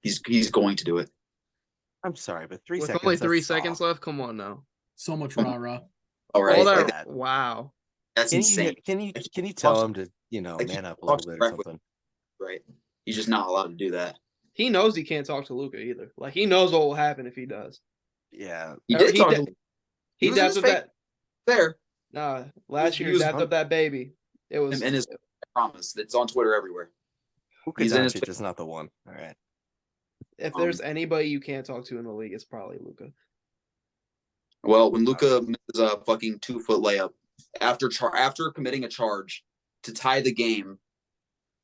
He's going to do it. I'm sorry, but 3 With seconds. only 3 that's seconds soft. left, come on now. So much rah-rah. All right, All like that, that. wow. that's insane. Can you tell him to man up a little bit or something? Right? He's just not allowed to do that. He knows he can't talk to Luka either. Like he knows what will happen if he does. Yeah. He Or did he talk did- to He was in dapped his up face. that. there. Nah, last He year was dapped on- up that baby. It was. And his promise. It's on Twitter everywhere. Luka He's in his Doncic is not the one. All right. If there's anybody you can't talk to in the league, it's probably Luka. Well, when Luka misses a fucking 2-foot layup after committing a charge to tie the game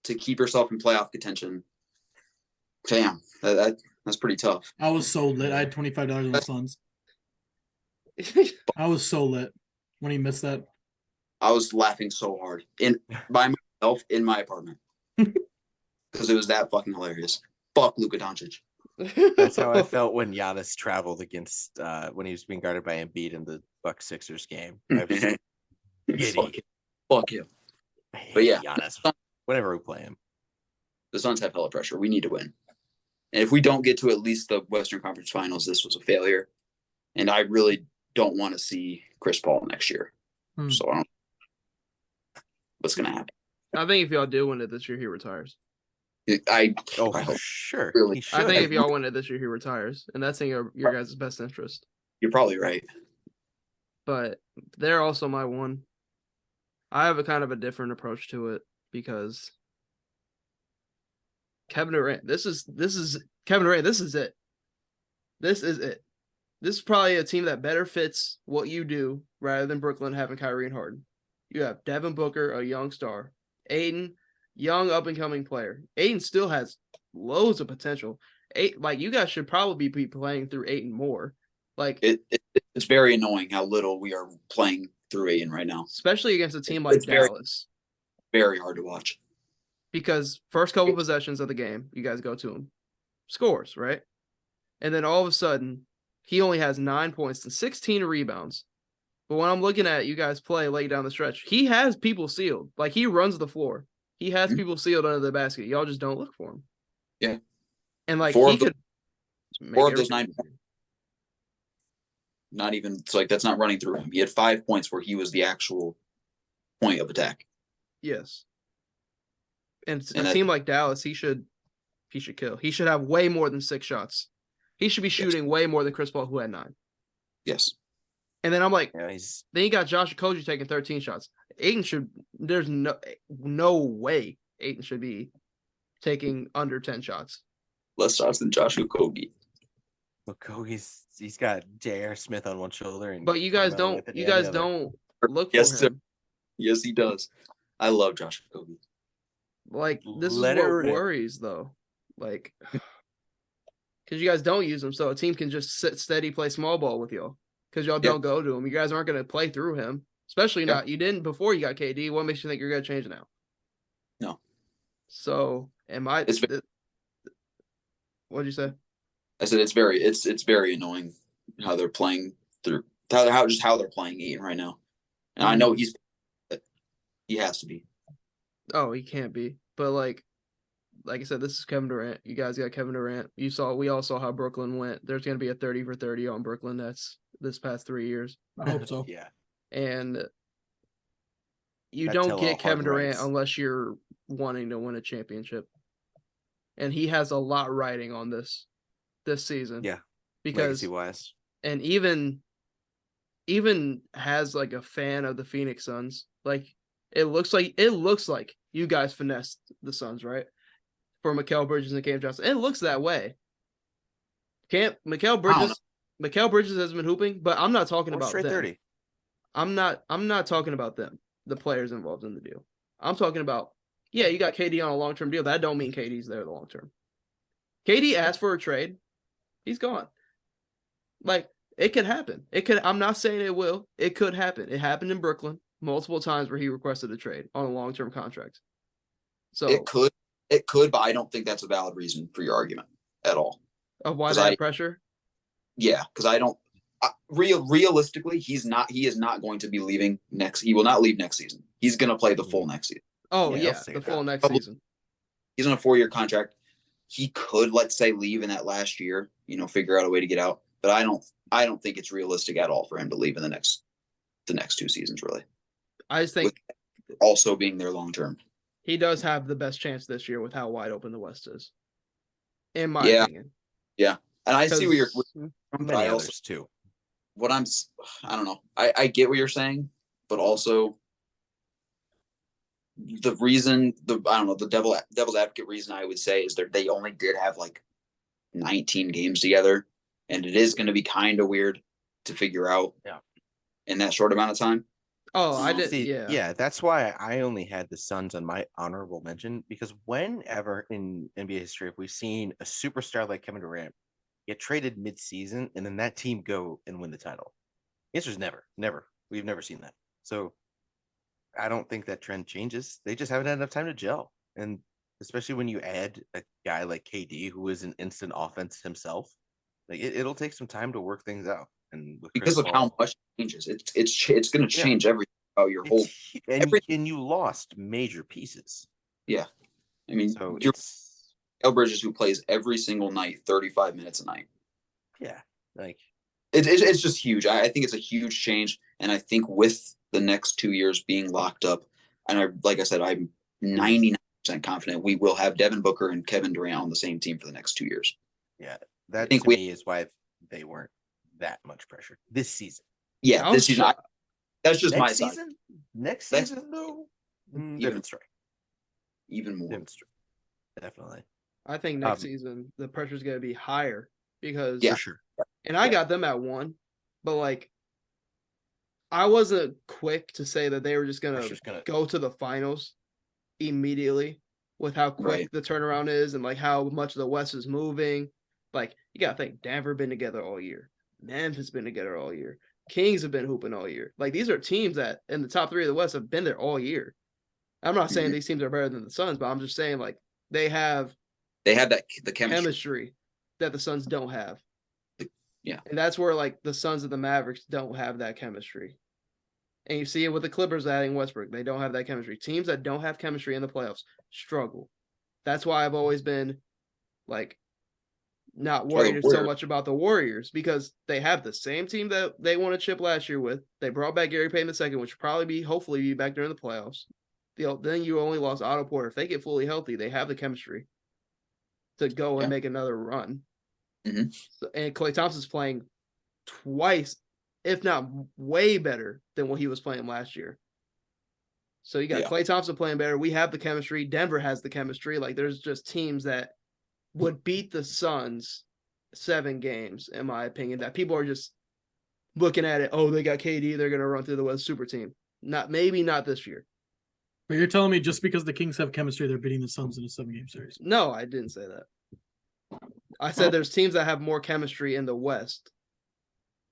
to keep yourself in playoff contention, damn, that's pretty tough. I was so lit. I had $25 on the Suns. I was so lit when he missed that. I was laughing so hard by myself in my apartment because it was that fucking hilarious. Fuck Luka Doncic. That's how I felt when Giannis traveled against when he was being guarded by Embiid in the Bucks Sixers game. I was giddy. Fuck him. I hate But yeah. Giannis. Whenever we play him. The Suns have hella pressure. We need to win. And if we don't get to at least the Western Conference Finals, this was a failure. And I really don't want to see Chris Paul next year. So I don't know what's going to happen. I think if y'all do win it this year, he retires. I Oh, hope sure. Really? He should. I think if y'all win it this year, he retires, and that's in your guys' best interest. you're probably right. But they're also my one. I have a kind of a different approach to it because Kevin Durant. This is Kevin Durant. This is it. This is it. This is probably a team that better fits what you do rather than Brooklyn having Kyrie and Harden. You have Devin Booker, a young star. Aiden, young up and coming player. Aiden still has loads of potential. You guys should probably be playing through Aiden more. Like It's very annoying how little we are playing through Aiden right now. especially against a team like It's very- Dallas. Very hard to watch. Because first couple possessions of the game, you guys go to him. Scores, right? And then all of a sudden, he only has 9 points and 16 rebounds. But when I'm looking at you guys play late down the stretch, he has people sealed. Like he runs the floor. He has Mhm. people sealed under the basket. Y'all just don't look for him. Yeah. And like Four he of the- could make 4 of those everything 9 not even it's like that's not running through him. He had 5 points where he was the actual point of attack. Yes. And And a that- team like Dallas, he should kill. He should have way more than 6 shots. He should be shooting way more than Chris Paul, who had 9. Yes. And then I'm like, Yeah, he's then you got Josh Okogie taking 13 shots. Aiden should. There's no way Aiden should be taking under 10 shots. Less shots than Josh Okogie. he's got J.R. Smith on one shoulder and But you guys Carmelo don't. Anthony You on the guys other. don't look for Yes, sir. him. Yes, he does. I love Josh Okogie. Like this Let is it what rip. worries though. Like, because you guys don't use him, so a team can just sit steady, play small ball with y'all. Because y'all Yeah. don't go to him. You guys aren't going to play through him, especially Yeah. not. You didn't before you got KD. What makes you think you're going to change now? No. So am I? It's- What'd you say? I said it's very annoying how they're playing through how they're playing Aiden right now. And I know he has to be. Oh, he can't be. But like I said, this is Kevin Durant. You guys got Kevin Durant. We all saw how Brooklyn went. There's going to be a 30 for 30 on Brooklyn Nets this past 3 years. I hope so. Yeah. And you That don't tell-all get Kevin hard Durant rights. unless you're wanting to win a championship. And he has a lot riding on this season. Yeah. Because Legacy wise. and even has like a fan of the Phoenix Suns. Like it looks like you guys finessed the Suns, right? For Mikal Bridges and Cam Johnson. It looks that way. Can't Mikal Bridges has been hooping, but I'm not talking about straight them. 30. I'm not talking about them, the players involved in the deal. I'm talking about, yeah, you got KD on a long-term deal. That don't mean KD's there the long term. KD asked for a trade. He's gone. Like, it could happen. I'm not saying it will. It could happen. It happened in Brooklyn multiple times where he requested a trade on a long-term contract. So It could, but I don't think that's a valid reason for your argument at all. Of why they have pressure? Yeah, because I don't. Realistically, he is not going to be leaving next. He will not leave next season. He's going to play the full next season. Oh yeah, the full next season. He's on a 4-year contract. He could, let's say, leave in that last year. Figure out a way to get out. But I don't think it's realistic at all for him to leave in the next 2 seasons. Really, I just think with also being there long term. He does have the best chance this year with how wide open the West is, in my opinion. Yeah, and I see what you're. Many others too. I don't know. I get what you're saying, but also the reason the devil's advocate reason I would say is that they only did have like 19 games together, and it is going to be kind of weird to figure out in that short amount of time. Oh, I did. Yeah, that's why I only had the Suns on my honorable mention, because whenever in NBA history have we seen a superstar like Kevin Durant get traded mid-season and then that team go and win the title? The answer is never. We've never seen that. So I don't think that trend changes. They just haven't had enough time to gel. And especially when you add a guy like KD, who is an instant offense himself, like it'll take some time to work things out. And because of how much it changes, it's going to change everything about your whole. And you lost major pieces. Yeah, I mean, so you're Mikal Bridges, who plays every single night, 35 minutes a night. Yeah, like it's just huge. I think it's a huge change, and I think with the next 2 years being locked up, and like I said, I'm 99% confident we will have Devin Booker and Kevin Durant on the same team for the next 2 years. Yeah, that to me is why they weren't that much pressure this season. Yeah, this season. That's just my side. Next season, though, demonstrate. Even more. Demonstrate. Definitely. I think next season the pressure is going to be higher because for sure. And I got them at 1, but like I wasn't quick to say that they were just going to go to the finals immediately with how quick the turnaround is and like how much the West is moving. Like, you got to think Denver been together all year. Memphis been together all year. Kings have been hooping all year. Like, these are teams that in the top 3 of the West have been there all year. I'm not saying these teams are better than the Suns, but I'm just saying like they have the chemistry that the Suns don't have. Yeah. And that's where like the Suns and the Mavericks don't have that chemistry. And you see it with the Clippers adding Westbrook. They don't have that chemistry. Teams that don't have chemistry in the playoffs struggle. That's why I've always been like not worried so much about the Warriors, because they have the same team that they won a chip last year with. They brought back Gary Payton II, which will hopefully be back during the playoffs. Then you only lost Otto Porter. If they get fully healthy, they have the chemistry to go and make another run. Mm-hmm. And Klay Thompson's playing twice, if not way better than what he was playing last year. So you got Klay Thompson playing better. We have the chemistry. Denver has the chemistry. Like, there's just teams that would beat the Suns 7 games, in my opinion, that people are just looking at it. Oh, they got KD. They're going to run through the West super team. Maybe not this year. But you're telling me just because the Kings have chemistry, they're beating the Suns in a 7-game series? No, I didn't say that. I said there's teams that have more chemistry in the West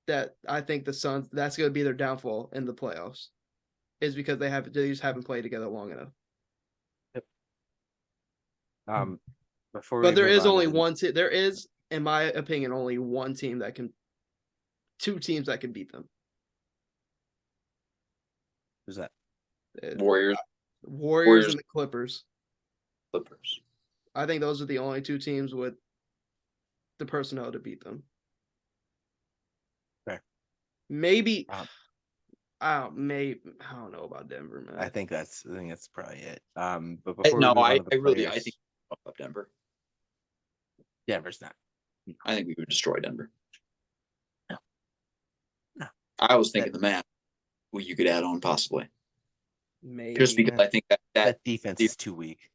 that I think the Suns, that's going to be their downfall in the playoffs, is because they just haven't played together long enough. Yep. But there is only one team. There is, in my opinion, only one team that can, 2 teams that can beat them. Who's that? Warriors and the Clippers. I think those are the only 2 teams with the personnel to beat them. Okay. Maybe I don't know about Denver, man. I think that's probably it. But before I think up Denver. Denver's not. I think we would destroy Denver. No. I was thinking the man who you could add on possibly. Maybe. Just because I think that defense is too weak.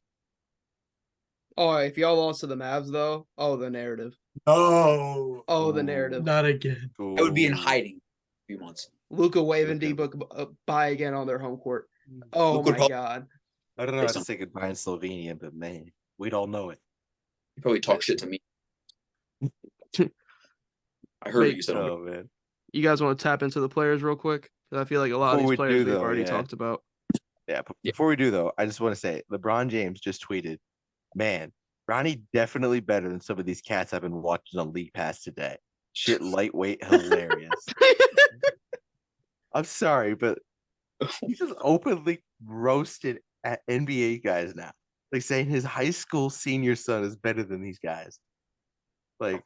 Oh, if y'all lost to the Mavs though, oh the narrative. Oh, Oh, the narrative. not again. I would be in Ooh. hiding a few months. Luca waving D Luka. book by again on their home court. Oh Luka would my probably- god. I don't know Say how to something. say goodbye in Slovenia, but man, we'd all know it. You probably talk shit to me. I heard what you said. Oh man. You guys want to tap into the players real quick? Because I feel like a lot of Before these we players do, we've though, already yeah. talked about. Yeah. Yeah. Before we do though, I just want to say LeBron James just tweeted, "Man, Ronnie definitely better than some of these cats I've been watching on League Pass today. Shit, lightweight, hilarious." I'm sorry, but he just openly roasted at NBA guys now, like saying his high school senior son is better than these guys. Like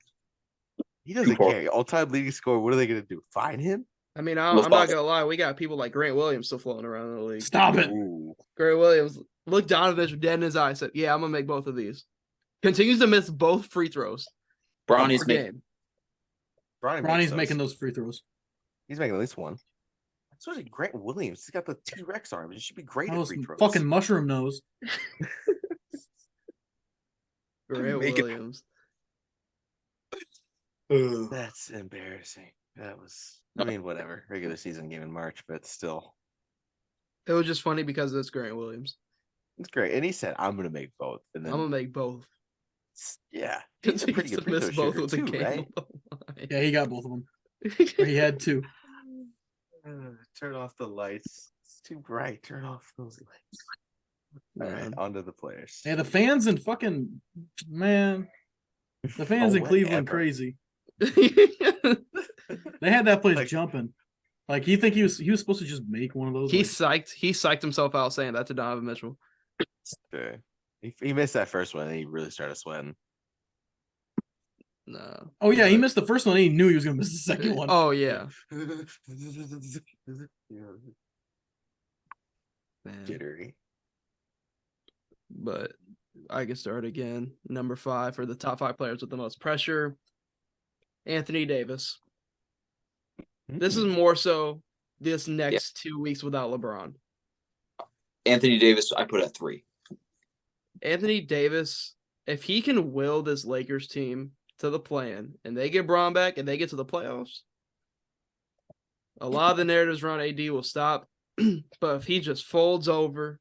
he doesn't far. care. All-time leading scorer. What are they gonna do? Fine him? I mean, Most I'm not possible. gonna lie, we got people like Grant Williams still floating around in the league. Stop it. Ooh. Grant Williams looked Donovich dead in his eye, said, "Yeah, I'm gonna make both of these." Continues to miss both free throws. Bronny's per making game. Ronnie's making those free throws. He's making at least one. So is Grant Williams. He's got the T-Rex arms. He should be great That at was free throws. fucking mushroom nose. Grant Make it- Williams. That's embarrassing. That was. I mean, whatever. Regular season game in March, but still, It was just funny because it's Grant Williams. it's great. And he said, "I'm gonna make both." And I'm then, gonna make both. yeah, he's a pretty Continues good to free miss throw both shooter with the too, game right? on the line. Yeah, he got both of them. Or he had two. Turn off the lights. It's too bright. Turn off those lights. All right, Man. on to the players. Yeah, the fans in fucking man. The fans in Cleveland whatever. crazy. They had that place Like- jumping. Like you think he was supposed to just make one of those? He like- psyched himself out saying that to Donovan Mitchell. Okay. He missed that first one, and he really started sweating. No. Oh yeah, he But- missed the first one. And he knew he was gonna miss the second one. Oh yeah. Man. Jittery. But I can start again. Number 5 for the top 5 players with the most pressure. Anthony Davis. This is more so this next 2 weeks without LeBron. Anthony Davis, I put at 3. Anthony Davis, if he can will this Lakers team to the play-in and they get Braun back and they get to the playoffs, a lot of the narratives around AD will stop. But if he just folds over,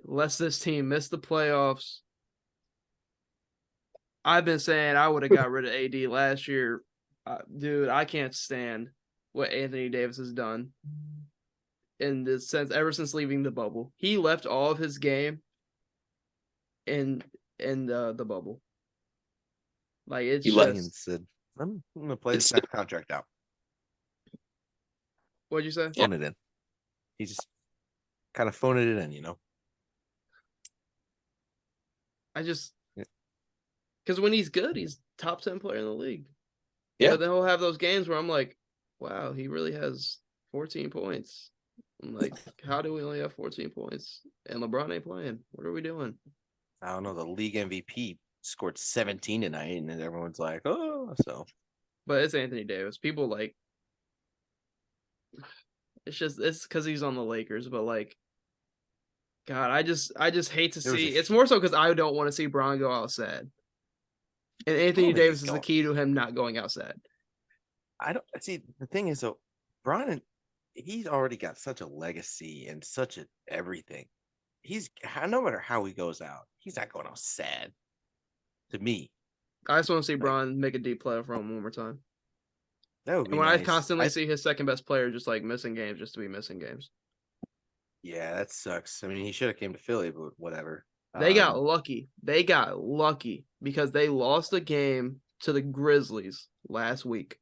lets this team miss the playoffs, I've been saying I would have got rid of AD last year. Dude, I can't stand what Anthony Davis has done in this sense ever since leaving the bubble. He left all of his game in the bubble. Like it's He just left. And said, "I'm gonna play It's- this next contract out. what'd you say? Phone it in." He just kind of phoned it in, you know. I just Yeah. because when he's good, he's top 10 player in the league. Yeah. But then he'll have those games where I'm like, wow, he really has 14 points. I'm like, how do we only have 14 points? And LeBron ain't playing. What are we doing? I don't know. The league MVP scored 17 tonight, and then everyone's like, "Oh!" So But it's Anthony Davis. People like it's because he's on the Lakers, but like God, I just hate to There was see a it's more so because I don't want to see Bron go out sad. And Anthony think Davis he's is the going. key to him not going out sad. I don't see. The thing is, though, Brian, he's already got such a legacy and such a everything. He's no matter how he goes out, he's not going out sad. To me, I just want to see Like- Bron make a deep playoff run one more time. that would be And when I nice. constantly see his second best player just like missing games just to be missing games. Yeah, that sucks. I mean, he should have came to Philly, but whatever. They got Um, lucky. They got lucky because they lost the game to the Grizzlies last week.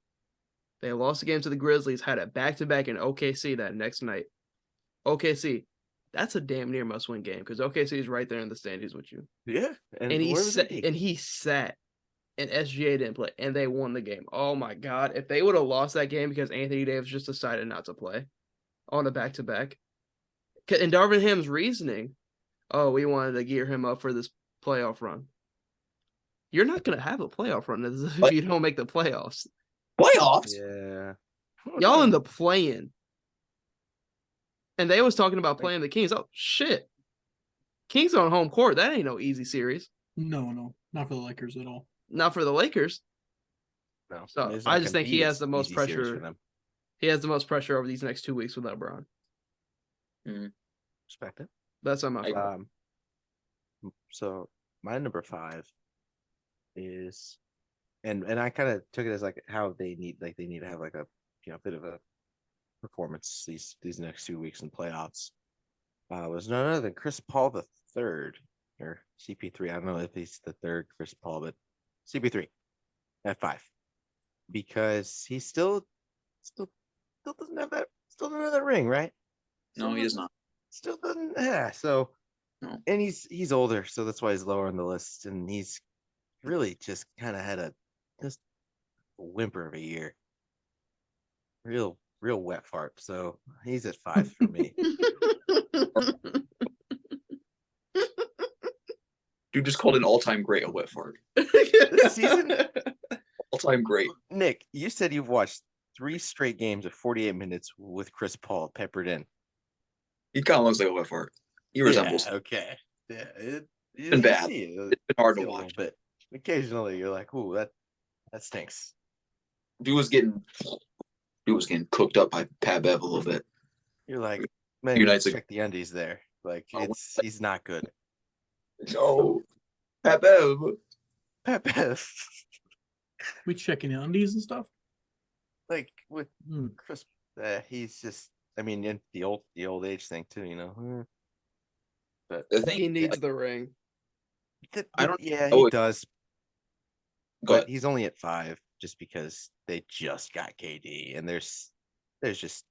They lost the game to the Grizzlies, had it back-to-back in OKC that next night. OKC, that's a damn near must-win game because OKC is right there in the standings with you. yeah, And he where was sat, he? and he sat, and SGA didn't play, and they won the game. Oh my God! If they would have lost that game because Anthony Davis just decided not to play on a back-to-back, and Darvin Ham's reasoning, oh, we wanted to gear him up for this playoff run. You're not gonna have a playoff run if you don't make the playoffs. Playoffs? Yeah, Y'all in the play-in. And they was talking about playing the Kings. Oh shit. Kings on home court. That ain't no easy series. No, not for the Lakers at all. Not for the Lakers. No, So it's I not just gonna think he be has as the most easy series for pressure. them. He has the most pressure over these next 2 weeks with LeBron. Respect it. That's on my phone. So my number 5 is, and I kind of took it as like how they need to have like a bit of a performance these next 2 weeks in playoffs. Was none other than Chris Paul the third, or CP3. I don't know if he's the third Chris Paul, but CP3 at 5, because he still doesn't have that ring, right? No, he does not. Still doesn't. Yeah. So, No. and he's older, so that's why he's lower on the list, and he's really just kind of had just a whimper of a year. Real wet fart. So he's at 5 for me. Dude just called an all-time great a wet fart. This season, All-time great. Nick, you said you've watched 3 straight games of 48 minutes with Chris Paul peppered in. He kind of looks like a wet fart. He resembles. Yeah, okay. Yeah, it's been bad. It's been hard to watch. But occasionally, you're like, "Ooh, that stinks." Dude was getting cooked up by Pat Bev a little bit. You're like, man, Few you nights check the undies there. Like, he's not good. No, Pat Bev. Pat Bev, We checking the undies and stuff. like with Chris, he's just. I mean, in the old age thing too, you know. But The thing He needs the ring. I don't. Yeah, Oh, he does. Go But ahead. he's only at 5 just because they just got KD, and there's just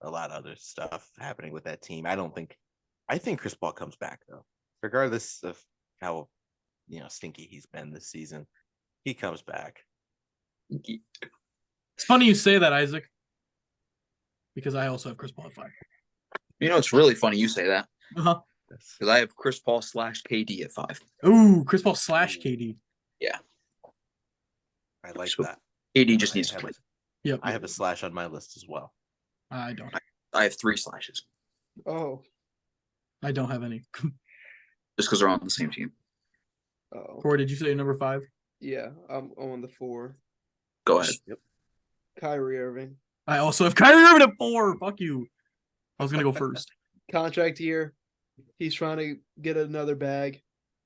a lot of other stuff happening with that team. I think Chris Paul comes back though, regardless of how stinky he's been this season. He comes back. It's funny you say that, Isaac, because I also have Chris Paul at 5. You know, it's really funny you say that Uh-huh. because I have Chris Paul / KD at 5. Ooh, Chris Paul / KD. I like So, that. KD just needs to play. Yep. I have a slash on my list as well. I don't. I have 3 slashes Oh. I don't have any. just because they're on the same team. Oh. Corey, did you say number 5? Yeah, I'm on the 4. Go ahead. Kyrie Irving. I also have Kyrie Irving at 4. Fuck you. I was gonna go first. Contract year. He's trying to get another bag.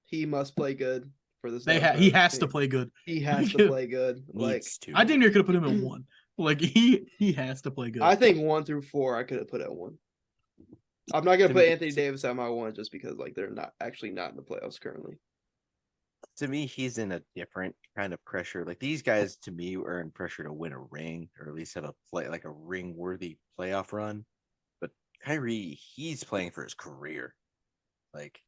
He must play good for this. He has to play good. He has to play good. Like Needs to. I damn near could have put him at 1. Like he has to play good. I think 1 through 4 I could have put at 1. I'm not gonna To put me- Anthony Davis at my 1 just because like they're not in the playoffs currently. To me, he's in a different kind of pressure. Like these guys, to me, are in pressure to win a ring or at least have a ring-worthy playoff run. But Kyrie, he's playing for his career. Like,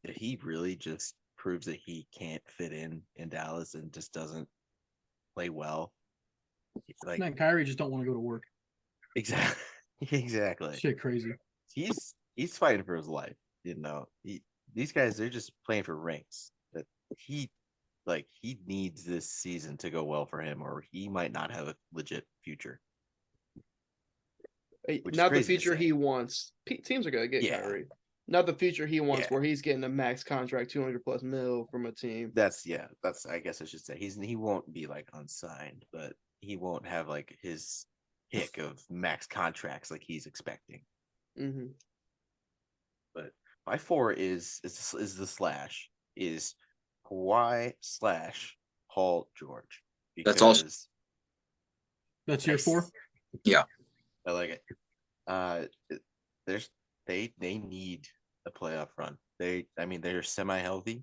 if he really just proves that he can't fit in Dallas and just doesn't play well, like Man, Kyrie just don't want to go to work. exactly. Shit, crazy. He's fighting for his life. These guys, they're just playing for rings. But he needs this season to go well for him, or he might not have a legit future. Which is Not the crazy to future say. he wants. Teams are gonna get Yeah. Kyrie. Not the future he wants, Yeah. where he's getting a max contract, 200+ mil from a team. That's I guess I should say he won't be like unsigned, but he won't have like his pick of max contracts like he's expecting. Mm-hmm. But my 4 is the slash is Kawhi / Paul George. That's awesome. That's your 4? I like it. They need a playoff run. They're semi-healthy,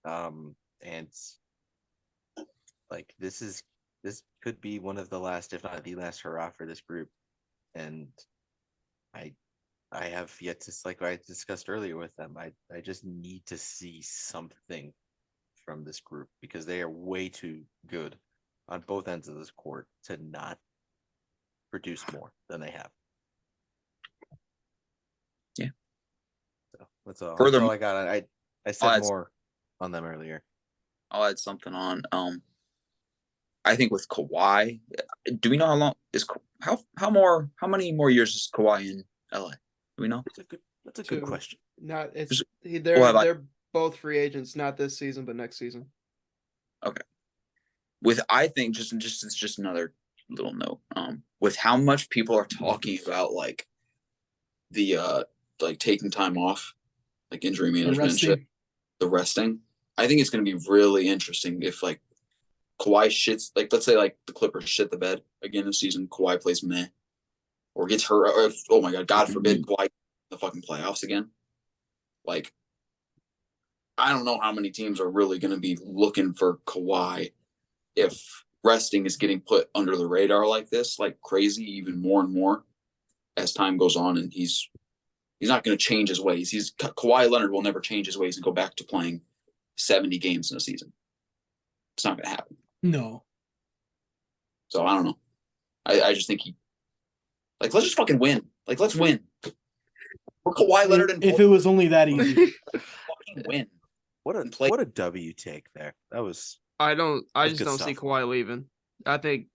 and like this could be one of the last, if not the last, hurrah for this group. And I have yet to, like I discussed earlier with them, I just need to see something from this group because they are way too good on both ends of this court to not produce more than they have. Yeah. So that's all. Further- That's all I got. I said that's- more on them earlier. I'll add something on. I think with Kawhi, do we know how long is how many more years is Kawhi in LA? Do we know? That's a good Two. question. Not it's Just- they're both free agents, not this season, but next season. With I think just another little note. With how much people are talking about like the like taking time off, like injury management and shit, the resting. I think it's gonna be really interesting if like Kawhi shits, like let's say like the Clippers shit the bed again this season, Kawhi plays meh or gets hurt, or if, oh my God forbid Kawhi in the fucking playoffs again. Like I don't know how many teams are really gonna be looking for Kawhi if resting is getting put under the radar like this, like crazy, even more and more as time goes on, and he's not going to change his ways. Kawhi Leonard will never change his ways and go back to playing 70 games in a season. It's not going to happen. No. So I don't know. I just think let's just fucking win. Like let's win. We're Kawhi Leonard and if it was only that easy, fucking win. What a W take there. That was. I That's just good don't see stuff. Kawhi leaving. I think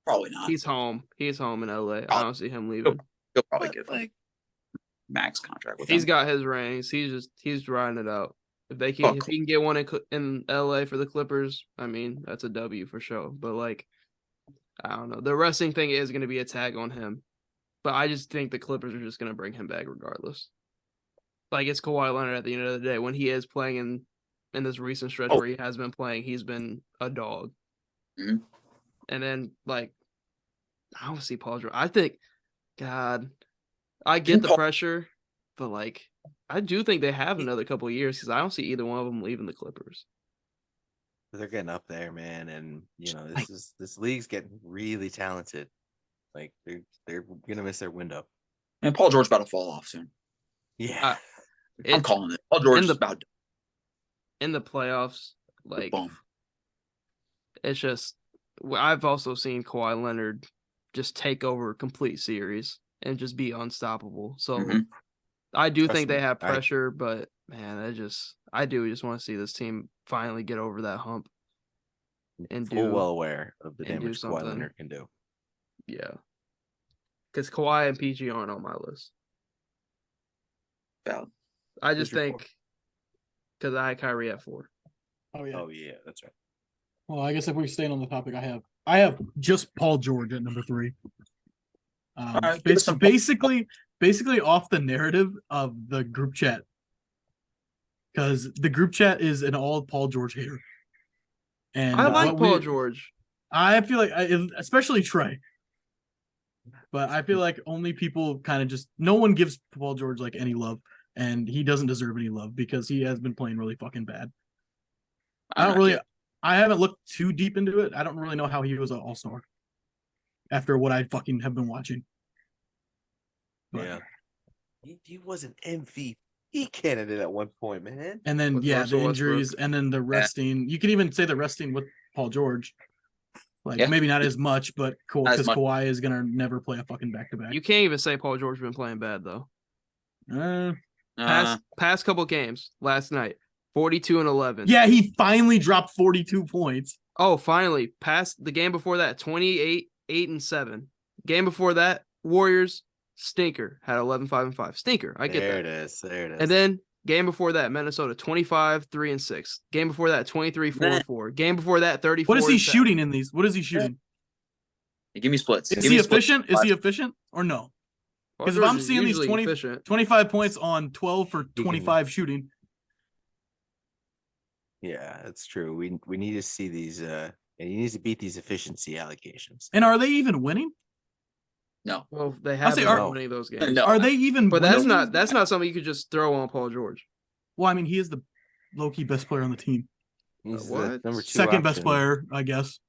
Probably not. he's home. He's home in LA. I Oh. don't see him leaving. He'll probably But, get like, max contract with He's him. got his rings. He's riding it out. If he can get one in LA for the Clippers, I mean that's a W for sure. But like, I don't know. The resting thing is going to be a tag on him, but I just think the Clippers are just going to bring him back regardless. Like it's Kawhi Leonard at the end of the day when he is playing in this recent stretch where he has been playing, he's been a dog. Mm-hmm. And then like, I don't see Paul George. I think, God, I get the pressure, but like, I do think they have another couple of years because I don't see either one of them leaving the Clippers. They're getting up there, man, and this league's getting really talented. Like they're gonna miss their window. And Paul George about to fall off soon. Yeah, I'm calling it. Paul George is about in the playoffs. Like boom. It's just I've also seen Kawhi Leonard just take over a complete series and just be unstoppable. So I do think they have pressure, but man, I do just want to see this team finally get over that hump and well aware of the and do damage Kawhi something. Leonard can do. Yeah, because Kawhi and PG aren't on my list. Valid. I just think because I had Kyrie at 4. Oh yeah, that's right. Well, I guess if we're staying on the topic, I have just Paul George at number 3. Right, basically off the narrative of the group chat, because the group chat is an all Paul George hater. And I like Paul George. I feel like, especially Trey, but I feel like only people kind of just no one gives Paul George like any love, and he doesn't deserve any love because he has been playing really fucking bad. I haven't looked too deep into it. I don't really know how he was an all-star after what I fucking have been watching. But, yeah. He was an MVP candidate at one point, man. And then, the injuries and then the resting. You can even say the resting with Paul George. Like, maybe not as much, but cool, because Kawhi is going to never play a fucking back-to-back. You can't even say Paul George has been playing bad, though. Past couple games, last night. 42 and 11. Yeah, he finally dropped 42 points. Oh, finally. Past the game before that, 28, 8 and 7. Game before that, Warriors, stinker, had 11, 5 and 5. Stinker. I get that. There it is. And then game before that, Minnesota, 25, 3 and 6. Game before that, 23, 4 and 4. Game before that, 34. What is he shooting in these? What is he shooting? Give me splits. Is he efficient? Is he efficient or no? Because if I'm seeing these 25 points on 12 for 25 shooting. Yeah, that's true. We need to see these and he needs to beat these efficiency allegations. And are they even winning? No. Well, they have been winning those games. No. Are they even But that's not something you could just throw on Paul George. Well, I mean, he is the low-key best player on the team. He's the number 2 second best player, I guess.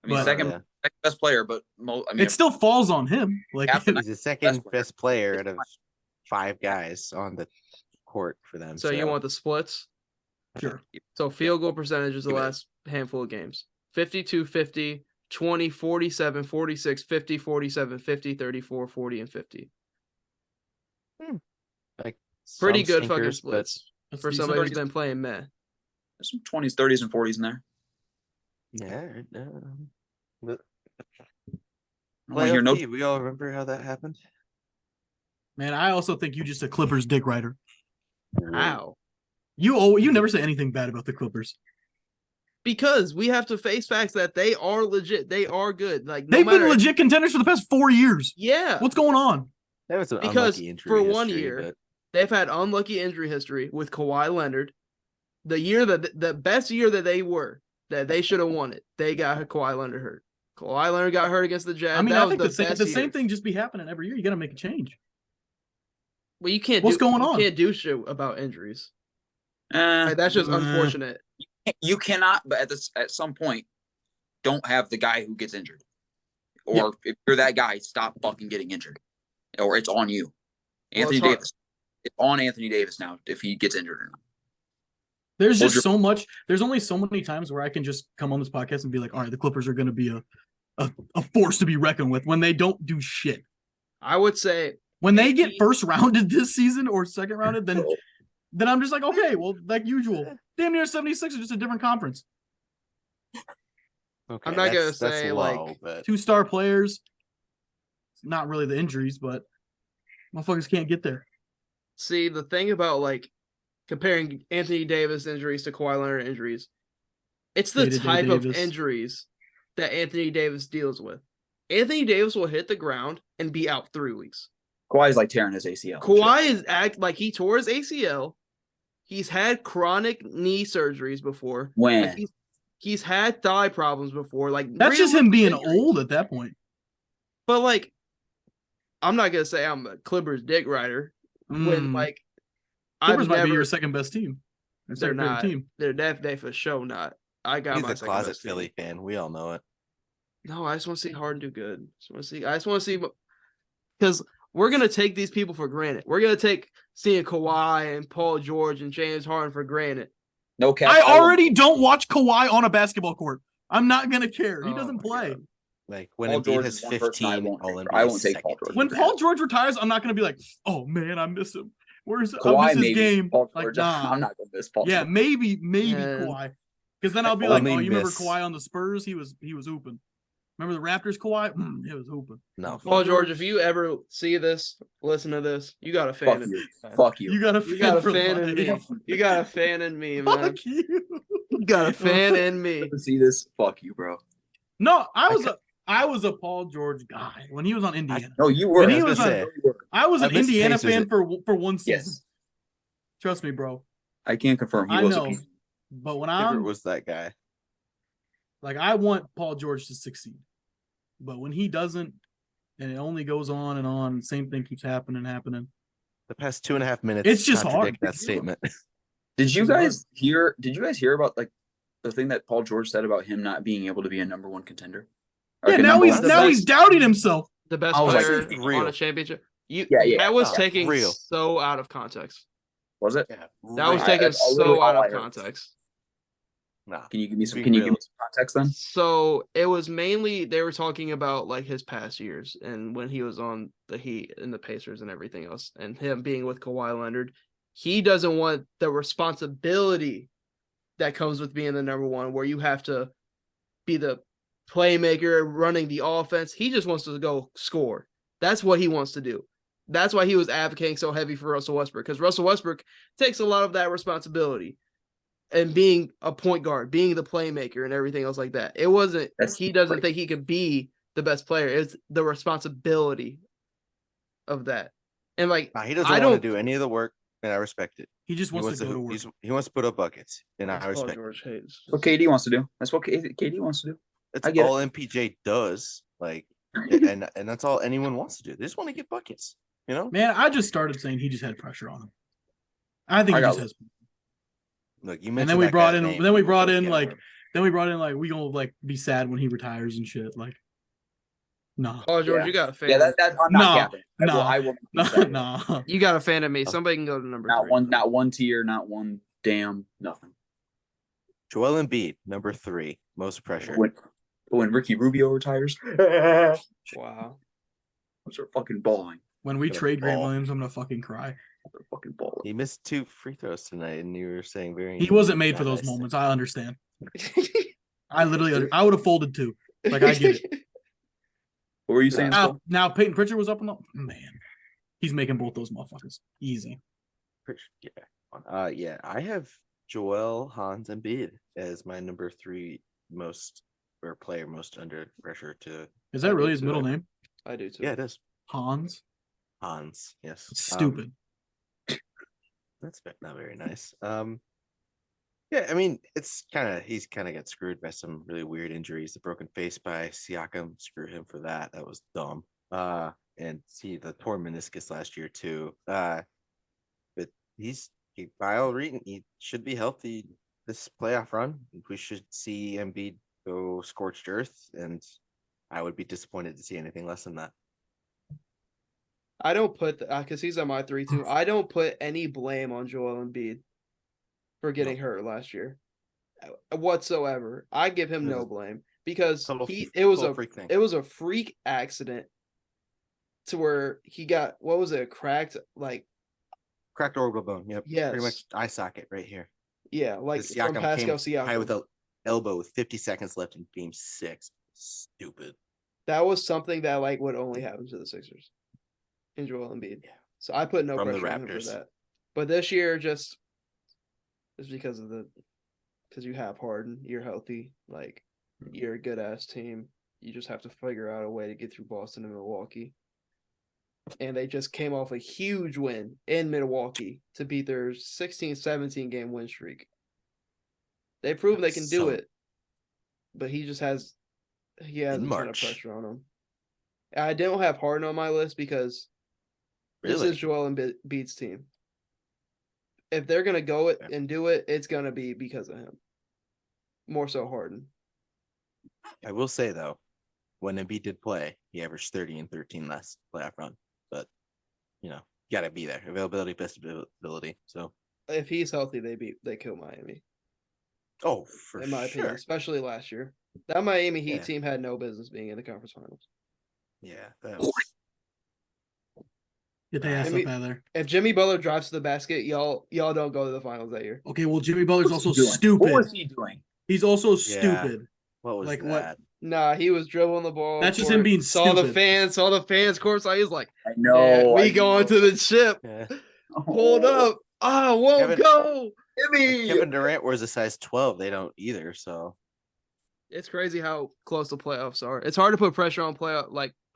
I mean, second best player, but it still falls on him. Like he's the second best player out of 5 guys on the court for them. So you want the splits? Sure. So field goal percentage is the last handful of games. 52, 50, 20, 47, 46, 50, 47, 50, 34, 40, and 50. Like pretty good fucking splits for decent. somebody who's been playing meh. There's some 20s, 30s, and 40s in there. Yeah. We all We all remember how that happened. Man, I also think you just a Clippers dick rider. How? You never say anything bad about the Clippers. Because we have to face facts that they are legit. They are good. Like They've been legit contenders for the past 4 years. Yeah. What's going on? That was an Because unlucky injury for 1 history, year, but they've had unlucky injury history with Kawhi Leonard. The year that the best year that they should have won it, they got Kawhi Leonard hurt. Kawhi Leonard got hurt against the Jazz. I mean, that I was think the same year. thing just be happening every year. You got to make a change. Well, you can't. What's going on? You can't do shit about injuries. Like, that's just unfortunate. You cannot, but at some point, don't have the guy who gets injured. Or if you're that guy, stop fucking getting injured. Or it's on you. Anthony Davis. It's on Anthony Davis now if he gets injured or not. There's just so much. There's only so many times where I can just come on this podcast and be like, all right, the Clippers are going to be a force to be reckoned with when they don't do shit. I would say when they get first rounded this season or second rounded, then I'm just like, okay, well, like usual. Damn near 76 is just a different conference. okay, I'm not going to say low, but 2-star players. It's not really the injuries, but motherfuckers can't get there. See, the thing about like comparing Anthony Davis injuries to Kawhi Leonard injuries, it's the type of injuries that Anthony Davis deals with. Anthony Davis will hit the ground and be out 3 weeks. Kawhi's like tearing his ACL. Kawhi is like he tore his ACL. He's had chronic knee surgeries before. When? Like he's had thigh problems before. Like that's just him being old at that point. But like, I'm not gonna say I'm a Clippers dick rider. When like Clippers might be your second best team. They're not. Team. They for sure not. I got He's my a closet Philly fan. We all know it. No, I just want to see Harden do good. I just want to see because we're gonna take these people for granted. We're gonna take seeing Kawhi and Paul George and James Harden for granted. No cap. I already don't watch Kawhi on a basketball court. I'm not gonna care. He doesn't play. God. Like when Embiid has 15, I won't take Paul George. When Paul George retires, I'm not gonna be like, oh man, I miss him. Where's Kawhi? I miss his Maybe. game. Paul like, George, nah. I'm not gonna miss Paul. Yeah, George. maybe Kawhi. Because then I'll be like, oh, you remember Kawhi on the Spurs? He was hooping. Remember the Raptors, Kawhi? He was hooping. No, Paul George, if you ever see this, listen to this, you got a fan in me. Fuck you. You got a fan in me. You got a fan in me, man. Fuck you. You got a fan in me. See this? Fuck you, bro. No, I was a Paul George guy when he was on Indiana. No, you were. I was an Indiana fan for 1 season. Yes. Trust me, bro. I can't confirm. I know. But when was that guy. Like, I want Paul George to succeed. But when he doesn't, and it only goes on and on, same thing keeps happening. The past 2.5 minutes, it's just hard. That statement. Did you guys hear about like the thing that Paul George said about him not being able to be a number one contender? Yeah, now he's doubting himself. The best player on a championship. That was taken so out of context. Was it? Yeah, that was taken so out of context. Nah. Can you give me some context then? So it was mainly they were talking about like his past years and when he was on the Heat and the Pacers and everything else, and him being with Kawhi Leonard. He doesn't want the responsibility that comes with being the number one, where you have to be the playmaker running the offense. He just wants to go score. That's what he wants to do. That's why he was advocating so heavy for Russell Westbrook, because Russell Westbrook takes a lot of that responsibility. And being a point guard, being the playmaker and everything else like that. It wasn't, he doesn't think he could be the best player. It's the responsibility of that. And like, he doesn't want to do any of the work, and I respect it. He just wants to go to work. He wants to put up buckets, and I respect it. What KD wants to do. That's what KD wants to do. That's all MPJ does. Like, and that's all anyone wants to do. They just want to get buckets, you know? Man, I just started saying he just had pressure on him. I think he just has. Look, you mentioned. And then we brought in we gonna like be sad when he retires and shit. Like, no. Oh, George, you got a fan. Yeah, I'm not capping. I will. No. You got a fan of me. Somebody can go to number 3. Not one tier, not one damn nothing. Joel Embiid, number 3, most pressure. When Ricky Rubio retires. Wow. I'm sort of fucking bawling. When we trade Grant Williams, I'm gonna fucking cry. Fucking ball. He missed 2 free throws tonight, and you were saying he wasn't made for those moments. I understand. I would have folded 2. Like, I get it. What were you saying? Now Peyton Pritchard was up on the man. He's making both those motherfuckers easy. Yeah. I have Joel, Hans, and Embiid as my number 3 player most under pressure to. Is that I really do his too. middle name? I do too. Yeah, it is. Hans? Hans. Yes. It's stupid. That's not very nice. Yeah, I mean, he's kind of got screwed by some really weird injuries. The broken face by Siakam, screw him for that. That was dumb. And see the torn meniscus last year too. But by all reading, he should be healthy this playoff run. We should see Embiid go scorched earth, and I would be disappointed to see anything less than that. I don't put because he's on my 3 too. I don't put any blame on Joel Embiid for getting hurt last year whatsoever. I give him no blame because it was a freak accident to where he got cracked orbital bone. Yep. Yes. Pretty much eye socket right here. Yeah, like from Pascal Siakam. High with an elbow with 50 seconds left in game 6. Stupid. That was something that would only happen to the Sixers and Joel Embiid. Yeah. So I put no pressure on him for that. But this year just because you have Harden, you're healthy, you're a good ass team. You just have to figure out a way to get through Boston and Milwaukee. And they just came off a huge win in Milwaukee to beat their 16-17 game win streak. They proved they can do it, but he has a ton of pressure on him. I don't have Harden on my list because this is Joel Embiid's team. If they're gonna go and do it, it's gonna be because of him. More so Harden. I will say though, when Embiid did play, he averaged 30 and 13 last playoff run. But gotta be there. Availability, best ability. So if he's healthy, they kill Miami. Oh, for in my opinion, especially last year. That Miami Heat team had no business being in the conference finals. Yeah, that was... Get the ass up out of there. If Jimmy Butler drives to the basket, y'all don't go to the finals that year. Okay, well, Jimmy Butler's also stupid. What was he doing? He's also stupid. What was that? What? Nah, he was dribbling the ball. That's just him being saw stupid. Saw the fans courtside. He was like, I know. We going to the chip. Yeah. Hold up. Won't go. Kevin Durant wears a size 12. They don't either, so. It's crazy how close the playoffs are. It's hard to put pressure on players.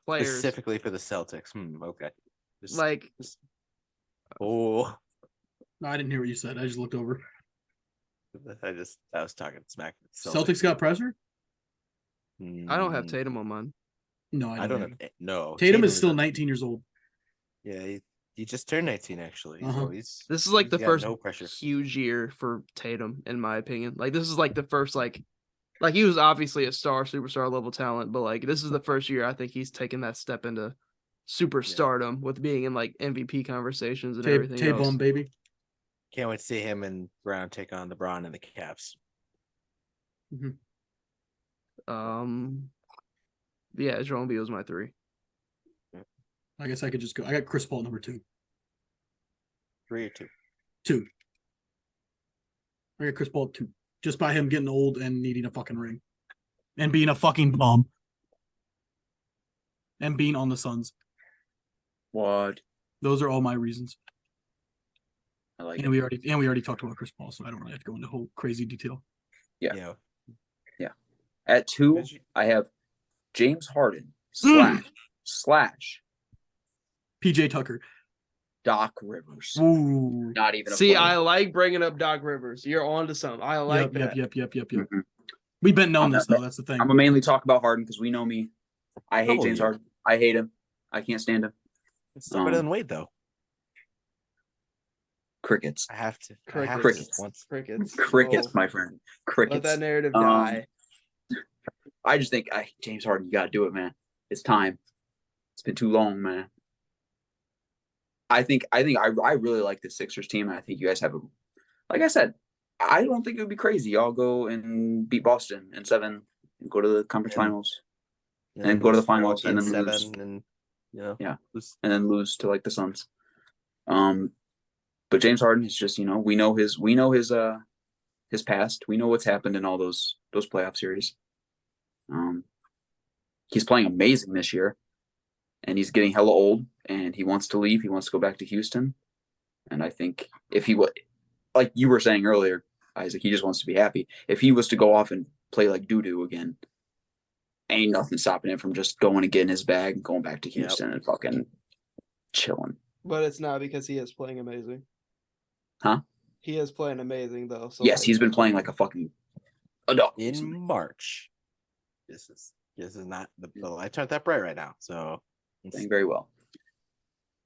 Specifically for the Celtics. Okay. No, I didn't hear what you said. I just looked over. I was talking smack. Celtics got pressure? I don't have Tatum on mine. No, I don't have. No. Tatum is still 19 years old. Yeah, he just turned 19 actually. Uh-huh. So this is the first huge year for Tatum, in my opinion. This is the first he was obviously a superstar level talent, but this is the first year I think he's taken that step into superstardom with being in MVP conversations and everything else. Tay-bum, baby. Can't wait to see him and Brown take on LeBron and the Cavs. Mm-hmm. Yeah, Joel Embiid was my 3. I guess I could just go. I got Chris Paul number 2. 3 or 2? 2. I got Chris Paul 2. Just by him getting old and needing a fucking ring. And being a fucking bum. And being on the Suns. What? Those are all my reasons. I like and we already talked about Chris Paul, so I don't really have to go into whole crazy detail. Yeah. At 2, I have James Harden slash PJ Tucker. Doc Rivers. Ooh. Not even I like bringing up Doc Rivers. You're on to something. I like that. Yep. Mm-hmm. We've been known this, though. That's the thing. I'm going to mainly talk about Harden because we know me. I hate James Harden. I hate him. I can't stand him. It's still better than Wade, though. Crickets. I have to. Crickets. Crickets, my friend. Crickets. Let that narrative die. I just think James Harden, you got to do it, man. It's time. It's been too long, man. I really like the Sixers team. I think you guys have like I said, I don't think it would be crazy. Y'all go and beat Boston in 7 and go to the conference finals. And then go to the finals and then lose. And then lose to the Suns. But James Harden is just, we know his past. We know what's happened in all those playoff series. He's playing amazing this year. and he's getting hella old, and he wants to leave. He wants to go back to Houston, and I think if he would, like you were saying earlier, Isaac, he just wants to be happy. If he was to go off and play like doo-doo again, ain't nothing stopping him from just going and getting his bag and going back to Houston and fucking chilling. But it's not because he is playing amazing. Huh? He is playing amazing though. So Yes, he's been playing like a fucking adult In recently. March. This is not the lights aren't that bright right now. So Playing very well.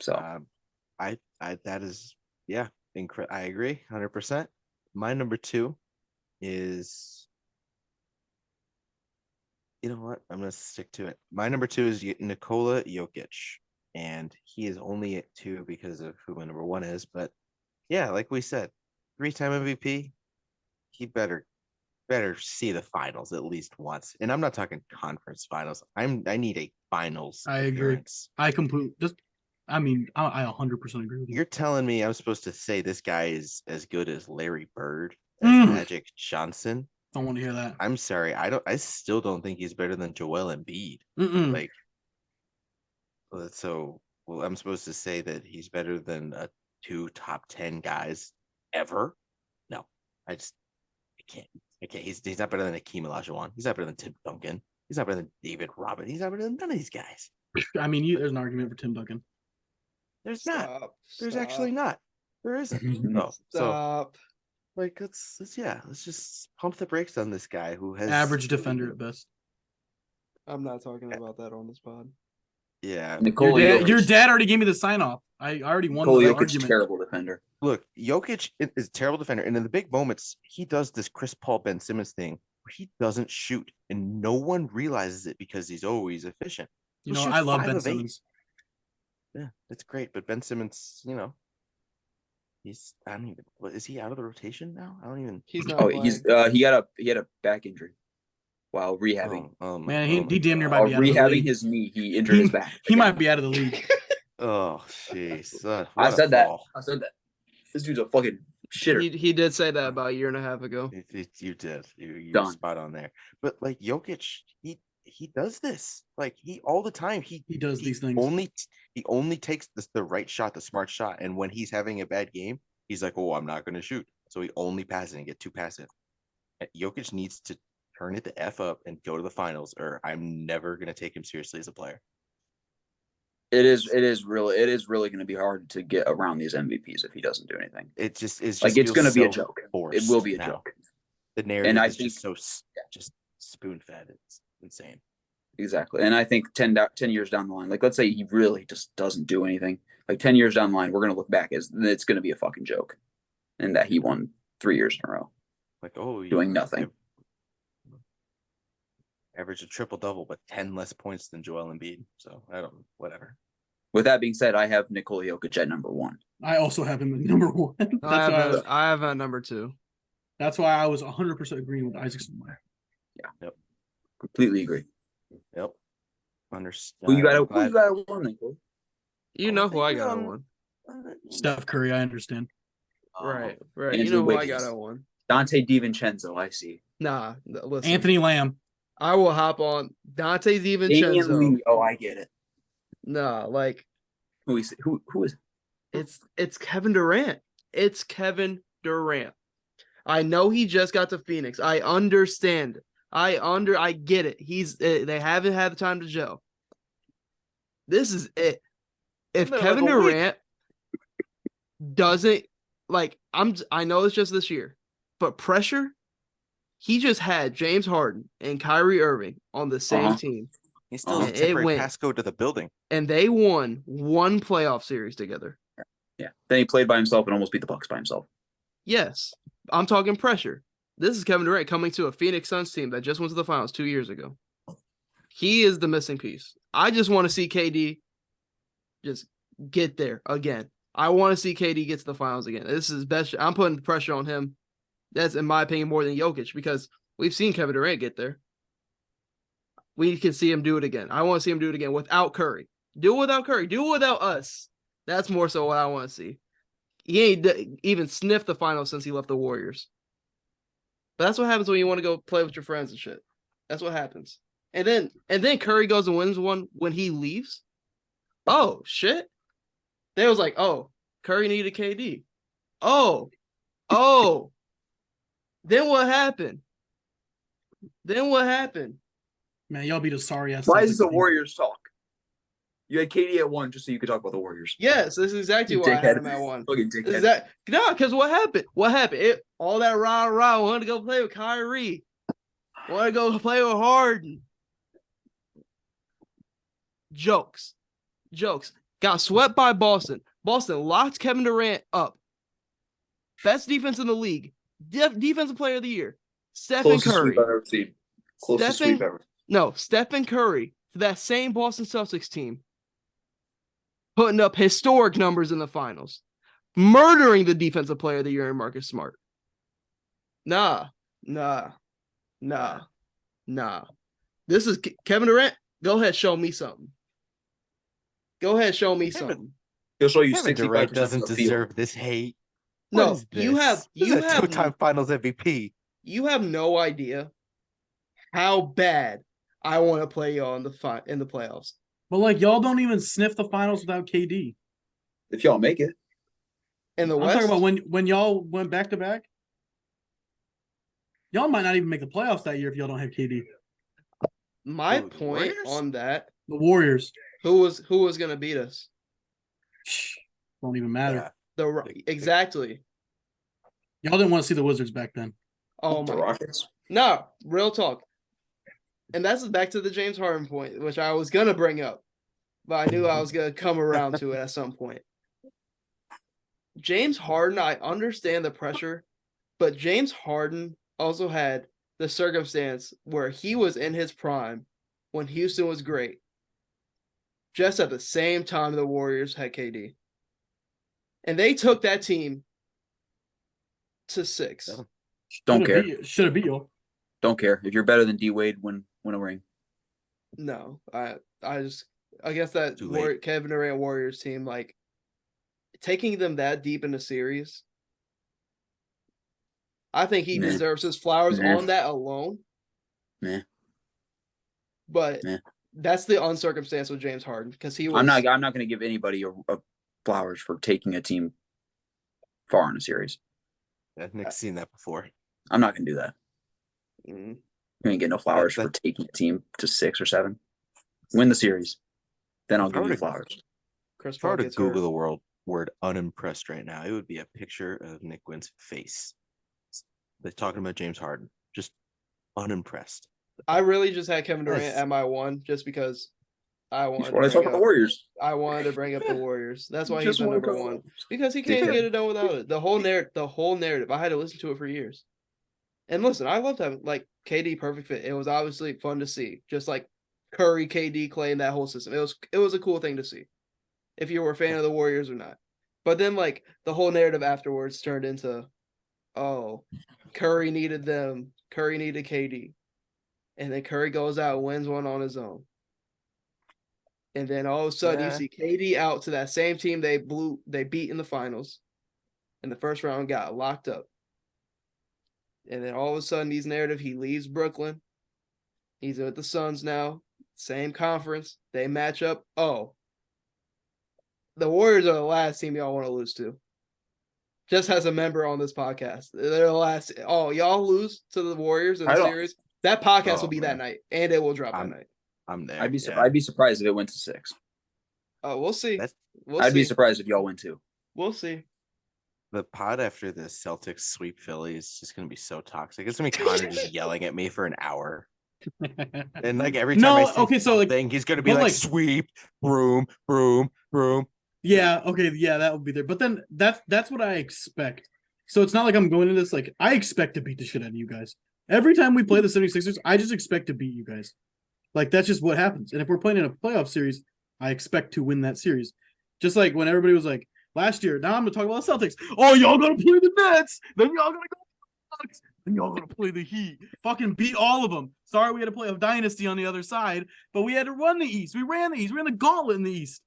So I that is I agree 100%. My number 2 is, you know what? I'm gonna stick to it. My number 2 is Nikola Jokic, and he is only at 2 because of who my number 1 is. But yeah, like we said, 3-time MVP. He better see the finals at least once. And I'm not talking conference finals. I need a finals. I agree. appearance. I 100% agree with you. You're telling me I'm supposed to say this guy is as good as Larry Bird, as Magic Johnson? Don't want to hear that. I'm sorry. I still don't think he's better than Joel Embiid. Mm-mm. Like, so I'm supposed to say that he's better than 2 top 10 guys ever? No, I can't. He's not better than Hakeem Olajuwon. He's not better than Tim Duncan. He's not better than David Robin. He's not better than none of these guys. I mean, there's an argument for Tim Duncan. There's not. There's actually not. There isn't. No. Stop. So, like, let's just pump the brakes on this guy who has Average defender at best. I'm not talking about that on this pod. Yeah. Your dad already gave me the sign off. I already won the argument. Terrible defender. Look, Jokic is a terrible defender, and in the big moments, he does this Chris Paul Ben Simmons thing where he doesn't shoot, and no one realizes it because he's always efficient. You know, I love Ben Simmons. Yeah, it's great, but Ben Simmons, I don't even. What is he out of the rotation now? I don't even. He's not. He had a back injury while rehabbing. Man, he damn near might while be out of the rehabbing league. his knee. He injured his back. He might be out of the league. Oh, jeez. I said that. This dude's a fucking shitter. He did say that about a year and a half ago. You did. You're spot on there. But like Jokic, he does this. Like all the time. He does these things. He only takes the right shot, the smart shot, and when he's having a bad game, he's like, "Oh, I'm not going to shoot." So he only passes and get too passive. Jokic needs to turn it the F up and go to the finals, or I'm never going to take him seriously as a player. It is really going to be hard to get around these MVPs if he doesn't do anything. It just is like it's going to be a joke. It will be a joke. The narrative and I is think, just so just spoon fed. It's insane. Exactly. And I think 10 years down the line, like let's say he really just doesn't do anything. Like 10 years down the line, we're going to look back as it's going to be a fucking joke, and that he won 3 years in a row. Like doing nothing. Average a triple double, but 10 less points than Joel Embiid. So whatever. With that being said, I have Nikola Jokic at number 1. I also have him at number 1. I have at number 2. That's why I was 100% agreeing with Isaac somewhere. Yeah. Yep. Completely agree. Yep. Understand. Who you got at 1, Nicole? You know who I got at 1. Steph Curry, I understand. Right. You know who I got at 1. Dante DiVincenzo, I see. Nah, listen. Anthony Lamb. I will hop on Dante DiVincenzo. Oh, I get it. Nah, like who is it? It's Kevin Durant. It's Kevin Durant. I know he just got to Phoenix. I understand. I get it. They haven't had the time to gel. This is it. If Kevin Durant doesn't I know it's just this year, but pressure. He just had James Harden and Kyrie Irving on the same team. He still has temporary passcode to the building. And they won one playoff series together. Yeah. Then he played by himself and almost beat the Bucks by himself. Yes. I'm talking pressure. This is Kevin Durant coming to a Phoenix Suns team that just went to the finals 2 years ago. He is the missing piece. I just want to see KD just get there again. I want to see KD get to the finals again. This is best. I'm putting pressure on him. That's, in my opinion, more than Jokic, because we've seen Kevin Durant get there. We can see him do it again. I want to see him do it again without Curry. Do it without Curry. Do it without us. That's more so what I want to see. He ain't even sniffed the finals since he left the Warriors. But that's what happens when you want to go play with your friends and shit. That's what happens. And then Curry goes and wins one when he leaves. Oh shit. They was like, oh, Curry needed KD. Oh. Then what happened? Man, y'all beat a sorry ass. Why is this a Celtics team. Warriors talk? You had KD at 1 just so you could talk about the Warriors. Yes, this is exactly why I had him at 1. Fucking Is dickhead. that no? Because what happened? All that rah wanted to go play with Kyrie. Want to go play with Harden. Jokes. Got swept by Boston. Boston locked Kevin Durant up. Best defense in the league. Defensive player of the year. Stephen Curry. Closest sweep ever. No, Stephen Curry to that same Boston Celtics team. Putting up historic numbers in the finals. Murdering the defensive player of the year in Marcus Smart. Nah. This is Kevin Durant. Go ahead, show me something. He'll show you Kevin 65% Durant doesn't of the deserve field. this hate. No, What is you this? This is a two-time Finals MVP. You have no idea how bad I want to play y'all in the playoffs. But like y'all don't even sniff the finals without KD. If y'all make it. In the I'm West, talking about when y'all went back to back. Y'all might not even make the playoffs that year if y'all don't have KD. my Who, the point Warriors? on that, The Warriors who was going to beat us? don't even matter. Yeah. Exactly. Y'all didn't want to see the Wizards back then. Oh The my. Rockets. No, real talk. And that's back to the James Harden point, which I was going to bring up, but I knew I was going to come around to it at some point. James Harden, I understand the pressure, but James Harden also had the circumstance where he was in his prime when Houston was great. Just at the same time the Warriors had KD. And they took that team to 6. Don't care. Should have beat y'all. Don't care. If you're better than D Wade, win a ring. No, I guess that Too late. Kevin Durant Warriors team, like taking them that deep in the series, I think he Nah. deserves his flowers Nah. on that alone. Nah. But Nah. that's the uncircumstance with James Harden because he was. I'm not going to give anybody a flowers for taking a team far in a series. Yeah, Nick's seen that before. I'm not going to do that. Mm, You ain't get no flowers for taking a team to 6 or 7. Win the series. Then I'll If I give were you to- flowers. Chris If I Paul were to gets Google hurt. the word unimpressed right now, it would be a picture of Nick Wynn's face. They're talking about James Harden. Just unimpressed. I really just had Kevin Durant Yes. at my 1 just because I You wanted want to to talk bring about the up. Warriors? I wanted to bring up the Warriors. That's why he's Just the wanna number talk 1 about- because he can't Dickhead. get it done without it. The whole narrative. I had to listen to it for years. And listen, I loved having like KD perfect fit. It was obviously fun to see, just like Curry, KD, Clay, and that whole system. It was a cool thing to see, if you were a fan of the Warriors or not. But then like the whole narrative afterwards turned into, oh, Curry needed them. Curry needed KD, and then Curry goes out and wins one on his own. And then all of a sudden you Yeah. see KD out to that same team they beat in the finals, in the first round, got locked up. And then all of a sudden, these narrative, he leaves Brooklyn. He's with the Suns now. Same conference. They match up. Oh, the Warriors are the last team y'all want to lose to. Just as a member on this podcast. They're the last. Oh, y'all lose to the Warriors in the series. That podcast will be that night, and it will drop that night. I'm there. I'd be surprised if it went to 6. Oh, we'll see. I'd be surprised if y'all win 2. We'll see. The pod after the Celtics sweep Philly is just going to be so toxic. It's going to be Connor just yelling at me for an hour. And like every time I say something, he's going to be like, sweep, broom. Yeah, okay, yeah, that would be there. But then that's what I expect. So it's not like I'm going into this like I expect to beat the shit out of you guys. Every time we play the 76ers, I just expect to beat you guys. Like that's just what happens. And if we're playing in a playoff series, I expect to win that series. Just like when everybody was like last year, now I'm gonna talk about the Celtics. Oh, y'all gonna play the Nets, then y'all gonna go to the Bucks, then y'all gonna play the Heat. Fucking beat all of them. Sorry, we had to play a dynasty on the other side, but we had to run the East. We ran the East. We ran the gauntlet in the East.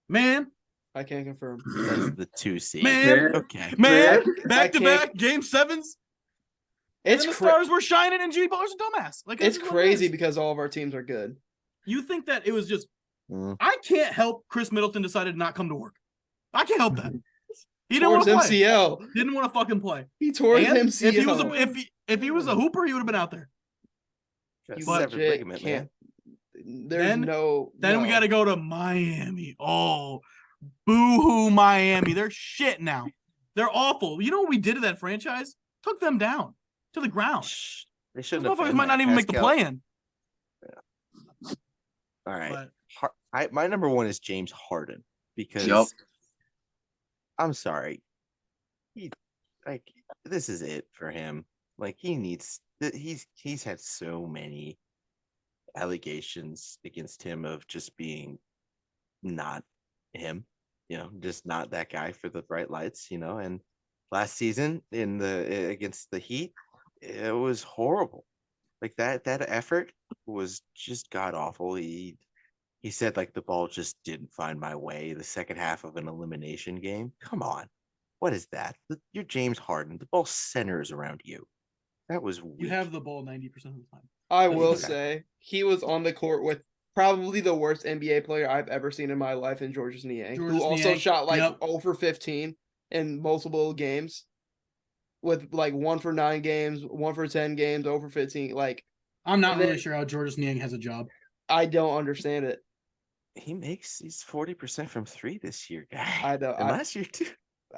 Man, I can't confirm. That's the 2 seed. Man. Okay. man, I back to can't- back game 7s. It's And the stars were shining, and Jimmy Butler's a dumbass. Like it's that's what it crazy is. because all of our teams are good. You think that it was just I can't help Chris Middleton decided to not come to work. I can't help that. He didn't Tore want his to play. MCL. Didn't want to fucking play. He tore his And MCL. if he was a hooper, he would have been out there. You Severed legit ligament, man. can't. There's no. Then we got to go to Miami. Oh, boo-hoo, Miami. They're shit now. They're awful. You know what we did to that franchise? Took them down to the ground. They Those shouldn't have. motherfuckers might not even make the play-in. All right. But My number one is James Harden because Yup. I'm sorry. This is it for him. Like he's had so many allegations against him of just being not him, just not that guy for the bright lights, and last season against the Heat, it was horrible. Like that effort was just god awful. He said like the ball just didn't find my way the second half of an elimination game. Come on. What is that? You're James Harden. The ball centers around you. That was weak. you have the ball 90% of the time. I will Exactly. say he was on the court with probably the worst NBA player I've ever seen in my life in Georges Niang, who Georges also Niang, shot like yep. 0 for 15 in multiple games with like 1 for 9 games, 1 for 10 games, 0 for 15. Like, I'm not and really then- sure how Georges Niang has a job. I don't understand it. He's 40% from 3 this year, guy. I know. And last year too.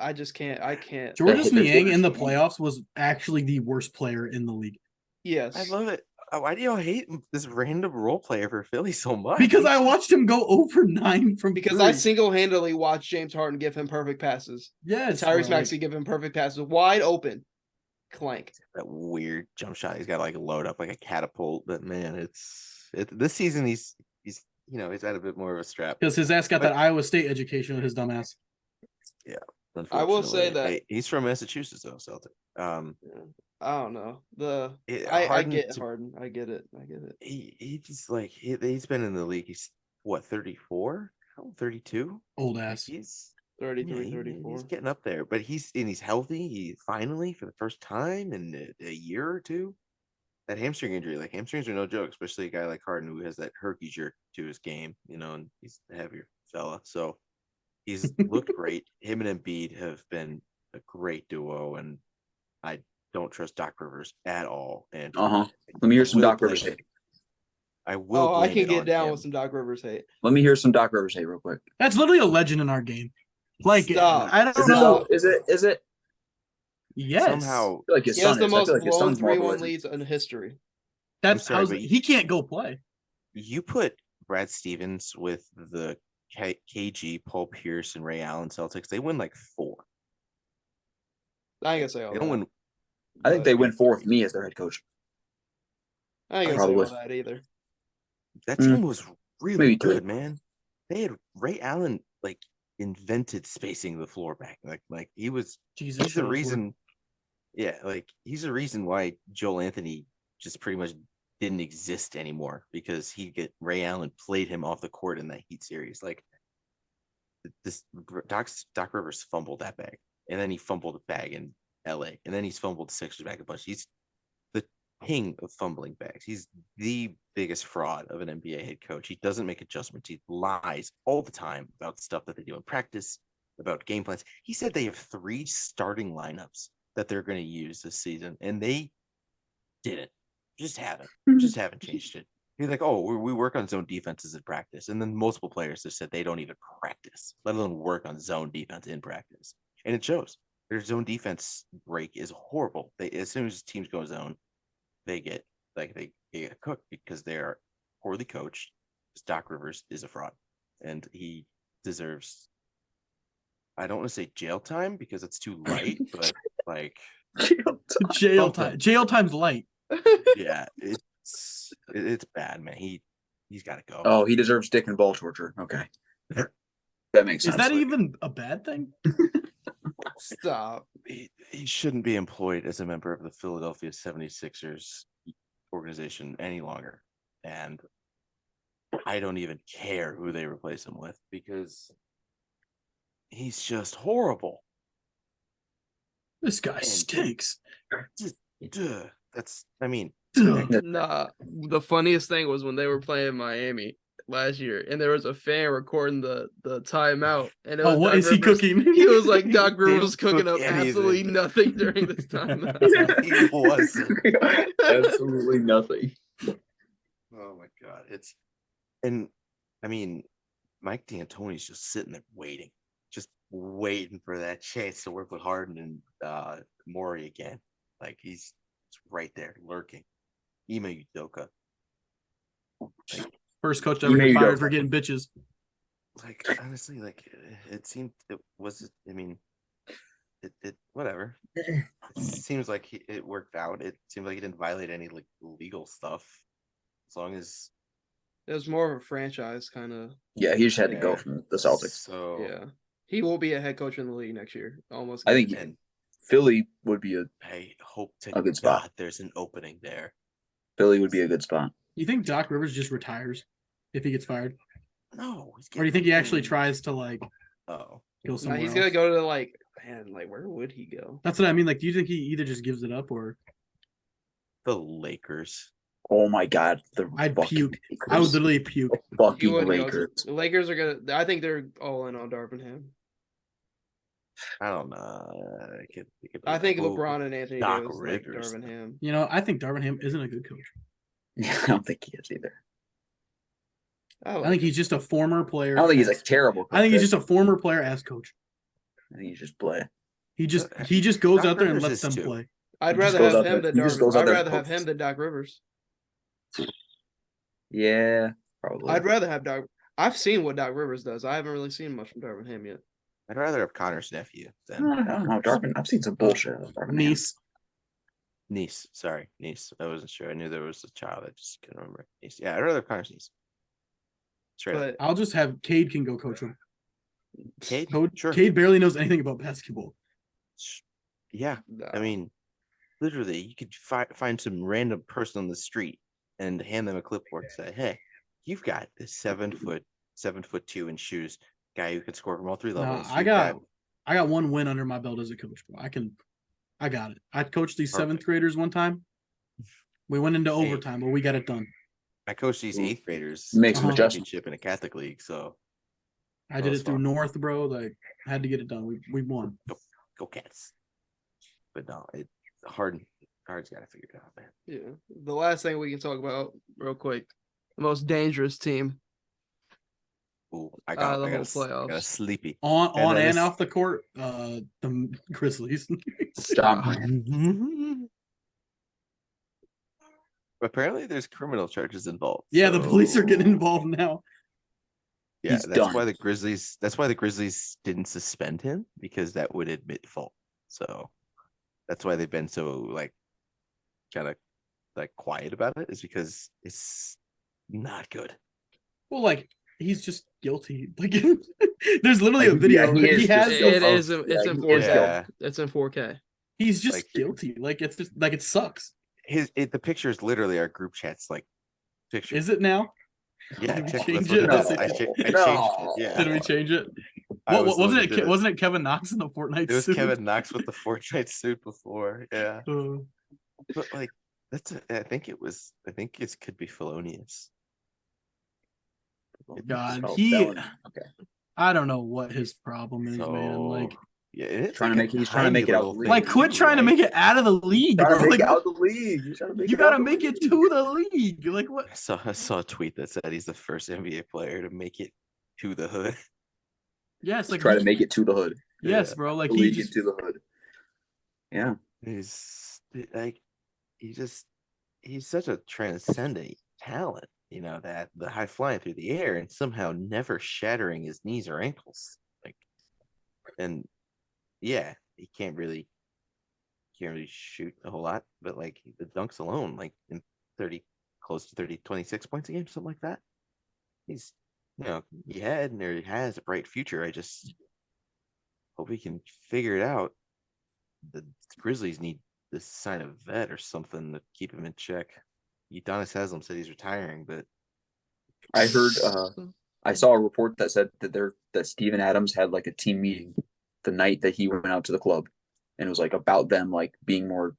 I just can't. I can't. Georges They're Niang in the Georges playoffs was actually the worst player in the league. Yes. I love it. Why do y'all hate this random role player for Philly so much? Because I watched him go over 9 from Because three. I single-handedly watched James Harden give him perfect passes. Yes, Tyrese bro, Maxey give him perfect passes, wide open, clank. that weird jump shot. He's got to like load up like a catapult. But man, this season he's he's had a bit more of a strap. because his ass got But- that Iowa State education with his dumb ass. I will say Unfortunately. that- He's from Massachusetts though, Celtic. I don't know. I Harden get to- Harden. I get it. He just like he's been in the league. He's what 34? How 32? Old ass. He's 33, yeah, 34. he's getting up there, but he's healthy. He finally for the first time in a year or two. That hamstring injury, like hamstrings are no joke, especially a guy like Harden who has that herky jerk to his game, and he's a heavier fella. So he's looked great. Him and Embiid have been a great duo, and I don't trust Doc Rivers at all. And Let me hear some will Doc Rivers blame hate. it. I will. Oh, I blame can it get on down him. with some Doc Rivers hate. Let me hear some Doc Rivers hate real quick. That's literally a legend in our game. Like, Stop. I don't Is it know. though? Is it? Yes. Somehow, I feel like his He son has the is. I most feel like his blown son's more of a 3-1 legend. leads in history. That's sorry, but he can't go play. you put Brad Stevens with the KG, Paul Pierce, and Ray Allen Celtics, they win like 4. I ain't gonna say all They don't that. win. I think they win 4 with me as their head coach. I ain't gonna say Probably. all that either. That team was really Maybe 3. good, man. They had Ray Allen like invented spacing the floor back. Like he was. Jesus, He's the reason. Yeah, like he's the reason why Joel Anthony just pretty much didn't exist anymore because Ray Allen played him off the court in that Heat series. Like this, Doc Rivers fumbled that bag, and then he fumbled a bag in LA, and then he's fumbled the Sixers bag a bunch. He's the king of fumbling bags. He's the biggest fraud of an NBA head coach. He doesn't make adjustments. He lies all the time about stuff that they do in practice, about game plans. He said they have 3 starting lineups that they're going to use this season, and they didn't. Just haven't changed it. He's like, oh, we work on zone defenses in practice, and then multiple players have said they don't even practice, let alone work on zone defense in practice, and it shows. Their zone defense break is horrible. As soon as teams go zone, they get cooked because they are poorly coached. Doc Rivers is a fraud, and he deserves. I don't want to say jail time because it's too light, but like Jail Something. time. Jail time's light. yeah, it's bad, man. He's got to go. Oh, he deserves dick and ball torture. Okay, that makes sense. Is that even a bad thing? Stop. He shouldn't be employed as a member of the Philadelphia 76ers organization any longer. And I don't even care who they replace him with because he's just horrible. This guy stinks. That's, I mean, Nah. The funniest thing was when they were playing Miami last year, and there was a fan recording the timeout, and it Oh, was what Doc is he Rivers. cooking? He was like Doc Didn't Rivers was cooking cook up absolutely anything. nothing during this timeout. He wasn't. Absolutely nothing. Oh my god, and I mean, Mike D'Antoni's just sitting there just waiting for that chance to work with Harden and Morey again. Like he's right there lurking. Ime Udoka. First coach ever get fired for getting bitches. Like honestly, like it seemed it was. I mean, it whatever. It seems like it worked out. It seemed like he didn't violate any like legal stuff. As long as It was more of a franchise kind of. Yeah, he just had to go Yeah. from the Celtics. So Yeah, he will be a head coach in the league next year. Almost. I think and Philly would be I hope to a good spot. God there's an opening there. Philly would be a good spot. You think Doc Rivers just retires if he gets fired, No, or do you think he actually tries to like Oh, go No, somewhere he's else? gonna go to like where would he go? That's what I mean. Like, do you think he either just gives it up or the Lakers. Oh my god, the I'd fucking puke. Lakers. I would literally puke. He Fucking would go. Lakers. The Lakers are gonna. I think they're all in on Darvin Ham. I don't know. It could be I think like, ooh, LeBron and Anthony Doc Davis like Rivers. Darvin Ham. You know, I think Darvin Ham isn't a good coach. Yeah, I don't think he is either. I think he's just a former player. I don't think he's like terrible. I think he's just a former player as coach. I think he's just play. He just goes Doc out there and Rivers lets is them too. play. I'd He just rather goes have out him there- than he just Darvin. goes out I'd there rather and have pokes. him than Doc Rivers. Yeah, probably. I'd rather have Doc. I've seen what Doc Rivers does. I haven't really seen much from Darvin Ham yet. I'd rather have Connor's nephew I than don't know, Darvin. I've seen some bullshit. out of Darvin Ham. Nice. niece. Sorry, niece. I wasn't sure. I knew there was a child. I just couldn't remember. Niece. Yeah, I'd rather have Connor's niece. Straight up. But I'll just have Cade can go coach him. Cade, sure. Cade barely knows anything about basketball. Yeah, I mean, literally, you could find some random person on the street and hand them a clipboard and say, "Hey, you've got this 7'2" in shoes guy who can score from all three levels." I got one win under my belt as a coach. Bro. I got it. I coached these seventh Perfect. graders one time. We went into overtime, but we got it done. I coached these eighth graders Make some adjustments. championship in a Catholic league, so I did was it through fun. North, bro. Like, had to get it done. We won. go Cats. But no, Hard's got to figure it out, man. yeah, the last thing we can talk about real quick, the most dangerous team. Ooh, I got the a whole playoffs. sleepy. On that and is- off the court, the Grizzlies. Apparently, there's criminal charges involved. Yeah, the police are getting so- involved now. Yeah, He's that's done. why the Grizzlies. That's why the Grizzlies didn't suspend him, because that would admit fault. So that's why they've been so like kind of like quiet about it, is because it's not good. Well, like, he's just guilty. Like, there's literally a Like, video. yeah, he is he has just It guilty. is. It's in he 4K. is Yeah, It's in 4K. He's just like- guilty. Like, it's just like it sucks. the pictures literally are group chats like pictures. Is it now? Yeah, Did we check, change that's what it? it Let's is. I changed No. it. Yeah, Did we change it? I What was the one wasn't who did it? Wasn't it Kevin Knox in the Fortnite It was suit? Kevin Knox with the Fortnite suit before. Yeah, but like I think it could be felonious. God, Oh, he. felony. Okay. I don't know what his problem is, man. Like, yeah, it's Trying to like he's trying to make it out the league. like quit trying to make it out of the league, Trying bro. to make Like, it out of the league. He's trying to make you it out gotta of the make it league. to the league. Like, what? I saw a tweet that said he's the first NBA player to make it to the hood. Yes, like Try to make it to the hood. Yes, Yeah. bro. Like The he league just into the hood. Yeah. He's like he's such a transcendent talent, that the high flying through the air and somehow never shattering his knees or ankles. Like, and yeah, he can't really shoot a whole lot, but like the dunks alone, like in 30, close to 30, 26 points a game, something like that. He's he has a bright future. I just hope he can figure it out. The Grizzlies need to sign a vet or something to keep him in check. Udonis Haslem said he's retiring, but I heard I saw a report that said that Steven Adams had like a team meeting the night that he went out to the club, and it was like about them like being more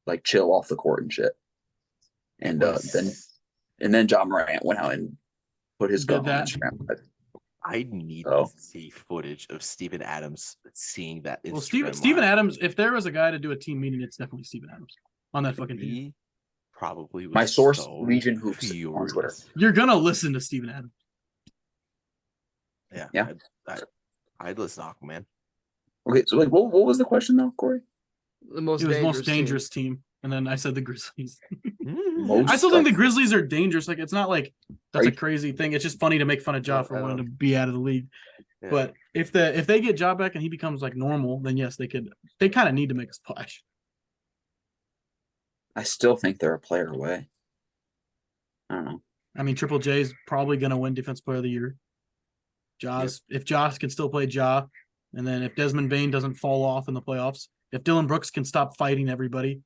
like chill off the court and shit. And then John Morant went out and put his Did gun on that. Instagram. I need Oh. to see footage of Steven Adams seeing that. Well, Instagram Steven live. Adams, if there was a guy to do a team meeting, it's definitely Steven Adams on that fucking team. He probably was My source, so Legion Hoops on Twitter. furious. You're gonna listen to Steven Adams. Yeah. I'd listen to Aquaman. Okay, so like, what was the question though, Corey? The most It was dangerous, most dangerous team. And then I said the Grizzlies. Most, I still think the like, Grizzlies are dangerous. Like, it's not like that's a Right. crazy thing. It's just funny to make fun of Ja for wanting to be out of the league. Yeah. But if they get Ja back and he becomes like normal, then yes, they could. They kind of need to make a splash. I still think they're a player away. I don't know. I mean, Triple J is probably going to win Defense Player of the Year. If Josh can still play Ja, and then if Desmond Bain doesn't fall off in the playoffs, if Dylan Brooks can stop fighting everybody,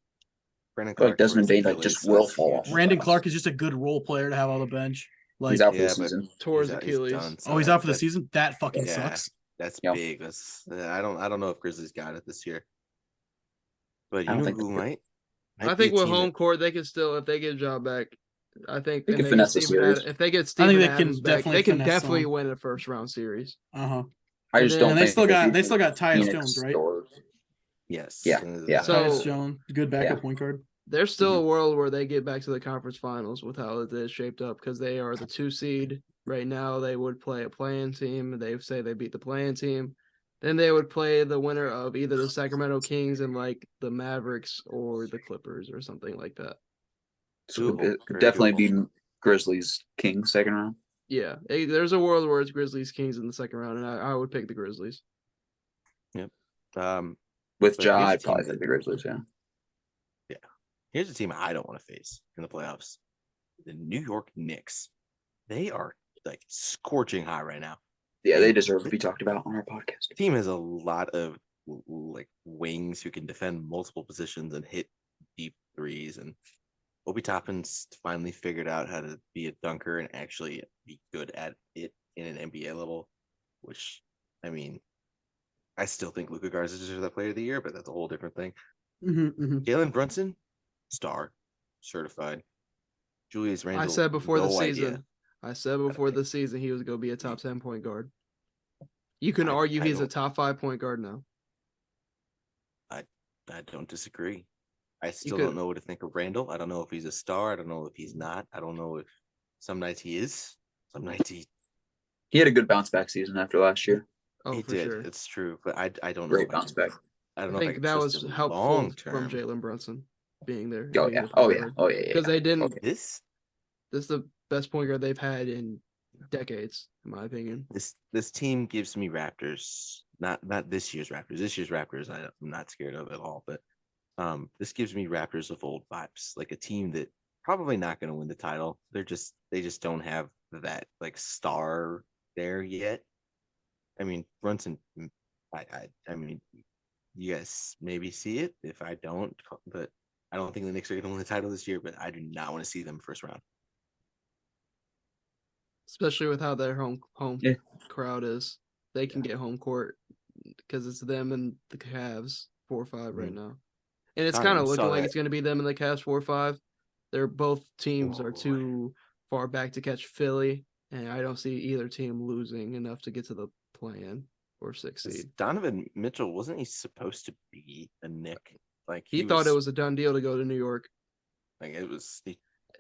Brandon Like Desmond towards Bain, like, Achilles, just will that's fall huge. off. Brandon Clark is just a good role player to have on the bench. Like, He's out for Yeah, the but- season. Towards He's Achilles. done, so oh, he's out for the that- season. That fucking Yeah. sucks. That's Yep. big. I don't know if Grizzlies got it this year. But I you don't know think who they might? I Might be think a with team that- home court, they can still, if they get Ja back, I think They and can they get finesse the Steven series. if they get I Steven think they can Adams back, definitely they can finesse definitely some. win a first round series. Uh-huh. I just And don't And they think still they got beat they still got Tyus Phoenix Jones, right? or- Yes. Yeah, yeah. So- Tyus Jones, good backup Yeah. point guard. There's still Mm-hmm. a world where they get back to the conference finals with how it is shaped up because they are the 2 seed right now. They would play a play-in team. They say they beat the play-in team. Then they would play the winner of either the Sacramento Kings and like the Mavericks or the Clippers or something like that. So Doable. it Very definitely doable. be Grizzlies Kings second round. Yeah, there's a world where it's Grizzlies Kings in the second round, and I would pick the Grizzlies. Um, With But Ja, here's a I'd probably team pick the Grizzlies, yeah. here's a team I don't want to face in the playoffs. The New York Knicks. They are like scorching hot right now. Yeah, they deserve to be talked about on our podcast. The team has a lot of like wings who can defend multiple positions and hit deep threes. And Obi Toppin's finally figured out how to be a dunker and actually be good at it in an NBA level, which, I mean, I still think Luka Garza deserves that player of the year, but that's a whole different thing. Jalen Brunson, star, certified. Julius Randle. I said before the no season. idea. I said before the season he was going to be a top 10 point guard. You can I- argue I he's a don't- top 5 point guard now. I don't disagree. I still could- don't know what to think of Randall. I don't know if he's a star. I don't know if he's not. I don't know if some nights he is. Some nights he He had a good bounce back season after last year. Oh, he for did. sure. It's true, but I don't know. Great if I bounce can- back. I don't I know. if think can that trust was him helpful long from term. Jalen Brunson being there. Oh being yeah. the Oh point yeah. guard. Oh yeah. Because they didn't. This This is the best point guard they've had in decades, in my opinion. this team gives me Raptors. Not this year's Raptors. This year's Raptors I'm not scared of at all. But this gives me Raptors of old vibes, like a team that probably not going to win the title. They just don't have that like star there yet. I mean, Brunson. I mean, you guys maybe see it. If I don't, but I don't think the Knicks are going to win the title this year. But I do not want to see them first round. Especially with how their home Yeah. crowd is. They can get home court because it's them and the Cavs 4-5 right now. And it's Connor, kind of we looking saw like that. it's going to be them and the Cavs 4-5. They're both teams are Boy. too far back to catch Philly, and I don't see either team losing enough to get to the play-in or 6 'Cause seed. Donovan Mitchell, wasn't he supposed to be a Knick? Like He thought it was a done deal to go to New York, like it was.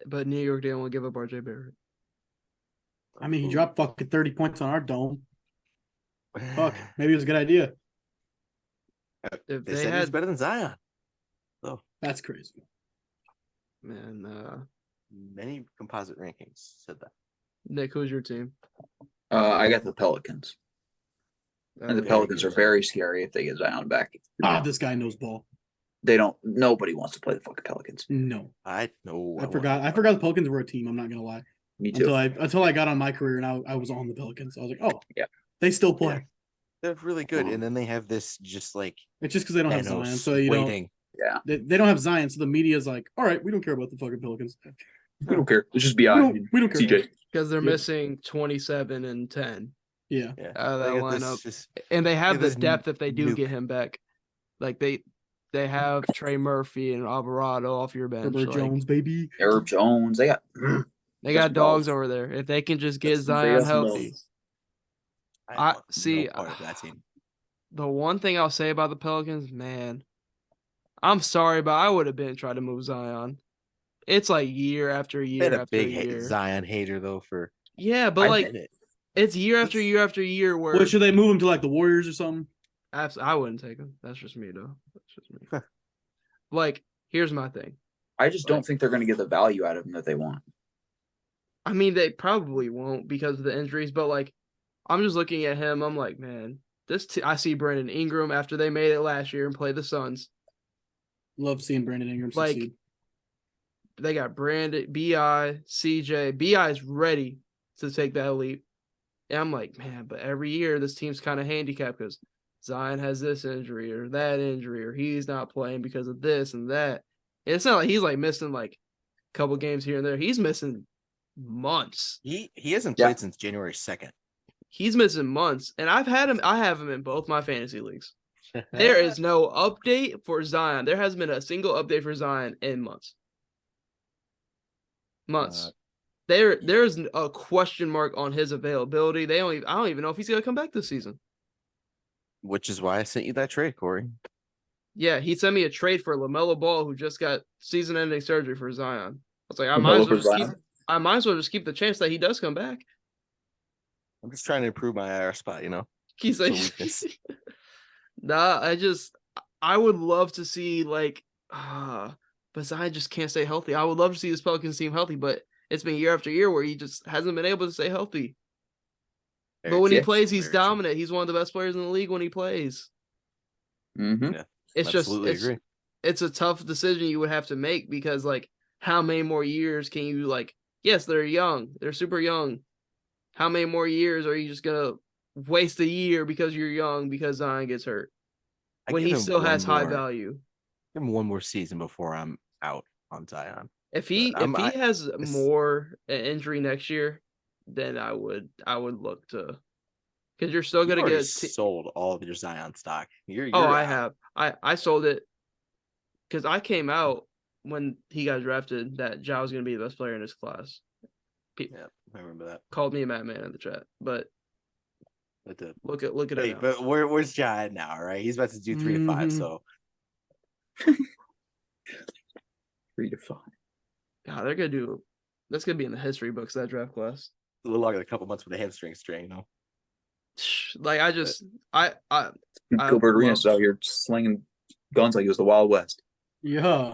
but New York didn't want to give up RJ Barrett. I mean, he dropped fucking 30 points on our dome. Fuck, maybe it was a good idea. If They they said he was had, better than Zion. That's crazy. man, Many composite rankings said that. Nick, who's your team? I got the Pelicans. And the Okay. Pelicans are very scary if they get Zion back. This guy knows ball. They don't. Nobody wants to play the fucking Pelicans. No, I know. I forgot. I forgot the Pelicans were a team. I'm not gonna lie. Me too. Until I got on my career and I was on the Pelicans. I was like, oh Yeah. they still play. They're really good, and then they have this just like It's just because they don't have Thanos Zion, so you know waiting. Yeah, they don't have Zion, so the media's like, all right, we don't care about the fucking Pelicans. we don't care. It's just We BI. don't care. CJ. Because they're Yep. missing 27 and 10 Yeah, Yeah, out of that they got this lineup. just- And they have Yeah, the this depth if they do nuke. get him back. Like they have Trey Murphy and Alvarado off your bench. Herbert like, Jones, baby. Herb Jones. They got. They Just got dogs both. over there. If they can just get They Zion got some healthy. both. I I want see. no part of that team. The one thing I'll say about the Pelicans, man, I'm sorry, but I would have been trying to move Zion. It's like year after Been year a after big year. Zion hater though for Yeah, but a like minute. it's year after year after year where What should they move him to like the Warriors or something? I wouldn't take him. That's just me though. That's just me. Like, here's my thing. I just don't think they're going to get the value out of him that they want. I mean, they probably won't because of the injuries, but like, I'm just looking at him. I'm like, man, I see Brandon Ingram after they made it last year and played the Suns. Love seeing Brandon Ingram Like, succeed. they got Brandon, Bi, CJ. Bi is ready to take that leap. And I'm like, man, but every year this team's kind of handicapped because Zion has this injury or that injury, or he's not playing because of this and that. And it's not like he's like missing like a couple games here and there. He's missing months. He hasn't played since January 2nd. He's missing months. And I have him in both my fantasy leagues. There is no update for Zion. There hasn't been a single update for Zion in months. There's a question mark on his availability. I don't even know if he's gonna come back this season. Which is why I sent you that trade, Corey. Yeah, he sent me a trade for LaMelo Ball, who just got season-ending surgery for Zion. I was like, I might as well just keep the chance that he does come back. I'm just trying to improve my IR spot, you know. He's like, nah. I would love to see like, but Zion just can't stay healthy. I would love to see this Pelicans team healthy, but it's been year after year where he just hasn't been able to stay healthy. But when he plays, he's dominant. He's one of the best players in the league when he plays. Mm-hmm. Yeah, agree. It's a tough decision you would have to make because, like, how many more years can you, like, yes, they're young. They're super young. How many more years are you just going to waste a year because you're young because Zion gets hurt? When he still has high value. Give him one more season before I'm out on Zion. If he has more injury next year, then I would look to, because you're still gonna get sold all of your Zion stock. I have. I sold it because I came out when he got drafted that Ja was gonna be the best player in his class. Yeah, I remember that. Called me a madman in the chat, but look at it. But where's Ja at now? Right, he's about to do 3 to 5. So 3 to 5. God, they're gonna do. That's gonna be in the history books, that draft class. A little longer than a couple months with a hamstring strain, you know. Like Gilbert Arenas out here slinging guns like he was the Wild West. Yeah,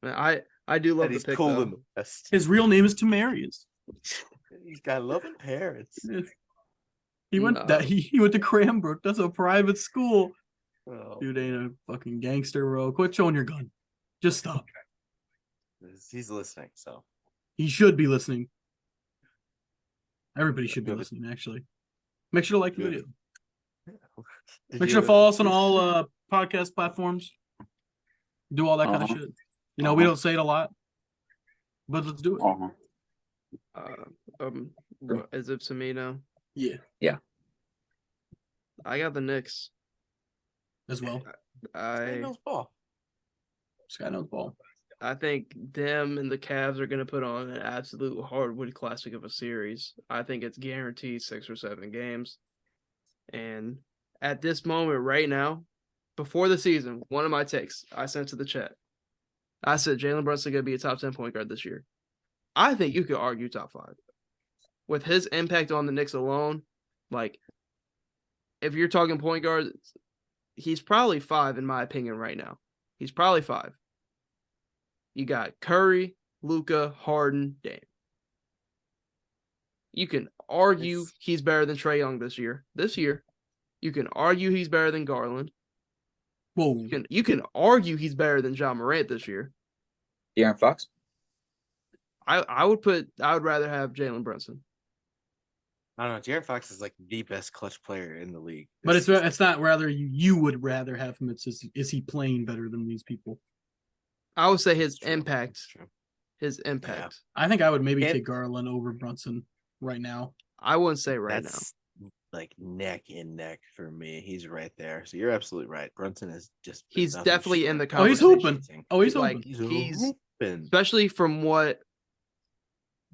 I do love the pick. Cool in the West. His real name is Tamarius. He's got loving parents. He went he went to Cranbrook. That's a private school. Oh. Dude ain't a fucking gangster, bro. Quit showing your gun. Just stop. He's listening, so he should be listening. Everybody should be listening, actually. Make sure to like the video. Make sure to follow us on all podcast platforms. Do all that kind of shit. You know, we don't say it a lot, but let's do it. Is it to me now? Yeah. I got the Knicks as well. Sky knows ball. I think them and the Cavs are going to put on an absolute hardwood classic of a series. I think it's guaranteed 6 or 7 games. And at this moment right now, before the season, one of my takes I sent to the chat, I said Jalen Brunson going to be a top 10 point guard this year. I think you could argue top 5. With his impact on the Knicks alone, like, if you're talking point guard, he's probably 5 in my opinion right now. He's probably 5. You got Curry, Luka, Harden, Dame. You can argue he's better than Trae Young this year. You can argue he's better than Garland. Whoa. You can argue he's better than Ja Morant this year. De'Aaron Fox? I would rather have Jalen Brunson. I don't know. De'Aaron Fox is like the best clutch player in the league. But it's not rather you would rather have him. It's just, is he playing better than these people? I would say his impact. His impact. Yeah. I think I would maybe take Garland over Brunson right now. I wouldn't say now. Like neck and neck for me. He's right there. So you're absolutely right. Brunson is just. He's definitely in the conversation. Oh, he's hooping. He's hooping. Especially from what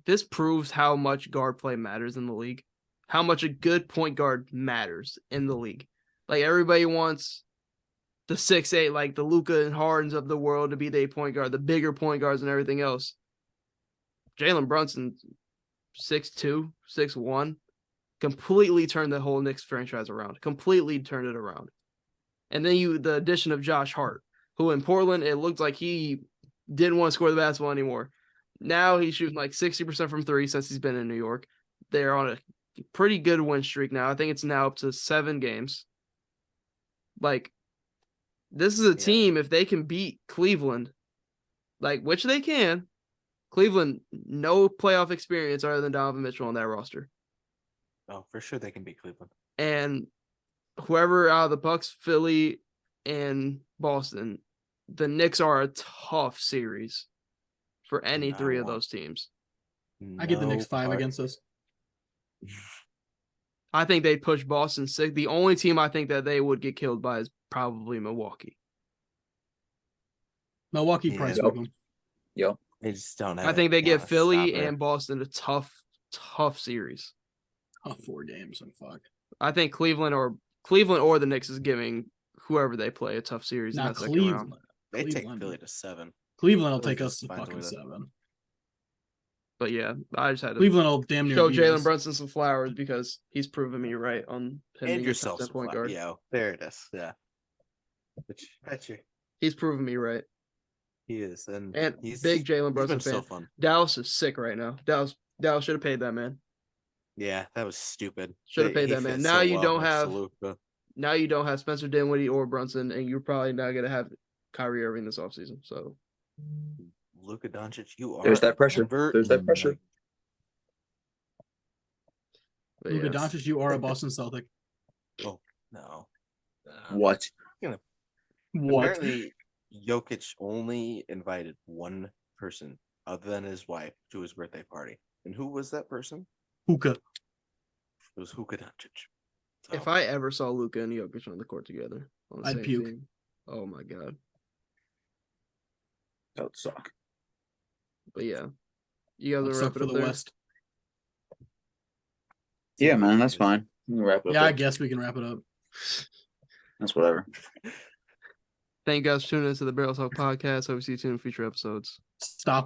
this proves how much guard play matters in the league, how much a good point guard matters in the league. Like everybody wants the 6'8", like the Luka and Hardens of the world to be the point guard, the bigger point guards and everything else. Jalen Brunson, 6'2", 6'1", completely turned the whole Knicks franchise around. Completely turned it around. And then the addition of Josh Hart, who in Portland, it looked like he didn't want to score the basketball anymore. Now he's shooting like 60% from three since he's been in New York. They're on a pretty good win streak now. I think it's now up to 7 games. Like, this is a team, if they can beat Cleveland, like, which they can, Cleveland, no playoff experience other than Donovan Mitchell on that roster. Oh, for sure they can beat Cleveland. And whoever out of the Bucks, Philly, and Boston, the Knicks are a tough series for any three of those teams. I get the Knicks 5 against us. I think they push Boston 6. The only team I think that they would get killed by is probably Milwaukee. Milwaukee price Yep. with them. Yep. They just don't have I think they a give Philly stopper. and Boston a tough series. 4 games and fuck. I think Cleveland or the Knicks is giving whoever they play a tough series in Not that second round. Cleveland. They take Cleveland. Philly to 7. Cleveland will Philly take us just to finds a fucking way to- 7. But yeah, I just had to Cleveland will damn near show beat Jalen us. Brunson some flowers because he's proven me right on him And being a yourself top 10 some point flack. guard. Yeah, there it is. Yeah. Bet you He's proven me right. he is. And he's big Jalen he's Brunson been so fan. fun. Dallas is sick right now. Dallas should have paid that man. Yeah, that was stupid. Should have They- paid he that man. fit Now so you well don't next to have Luka. now you don't have Spencer Dinwiddie or Brunson, and you're probably not gonna have Kyrie Irving this offseason. So Luka Doncic, you are There's that pressure. Convert- There's that pressure. but Luka yeah. Doncic, you are a Boston Celtic. No. What? What? Apparently, Jokic only invited one person other than his wife to his birthday party. And who was that person? Hookah. It was Luka Doncic. So, If I ever saw Luka and Jokic on the court together on the I'd same puke. team, oh my god. That would suck. But yeah, you guys Let's are suck wrap it for up the there. West. Yeah, man, that's fine. We can wrap it up. Yeah, I there. guess we can wrap it up. That's whatever. Thank you guys for tuning into the Barrel Talk podcast. Hope you see you tuned in future episodes. Stop.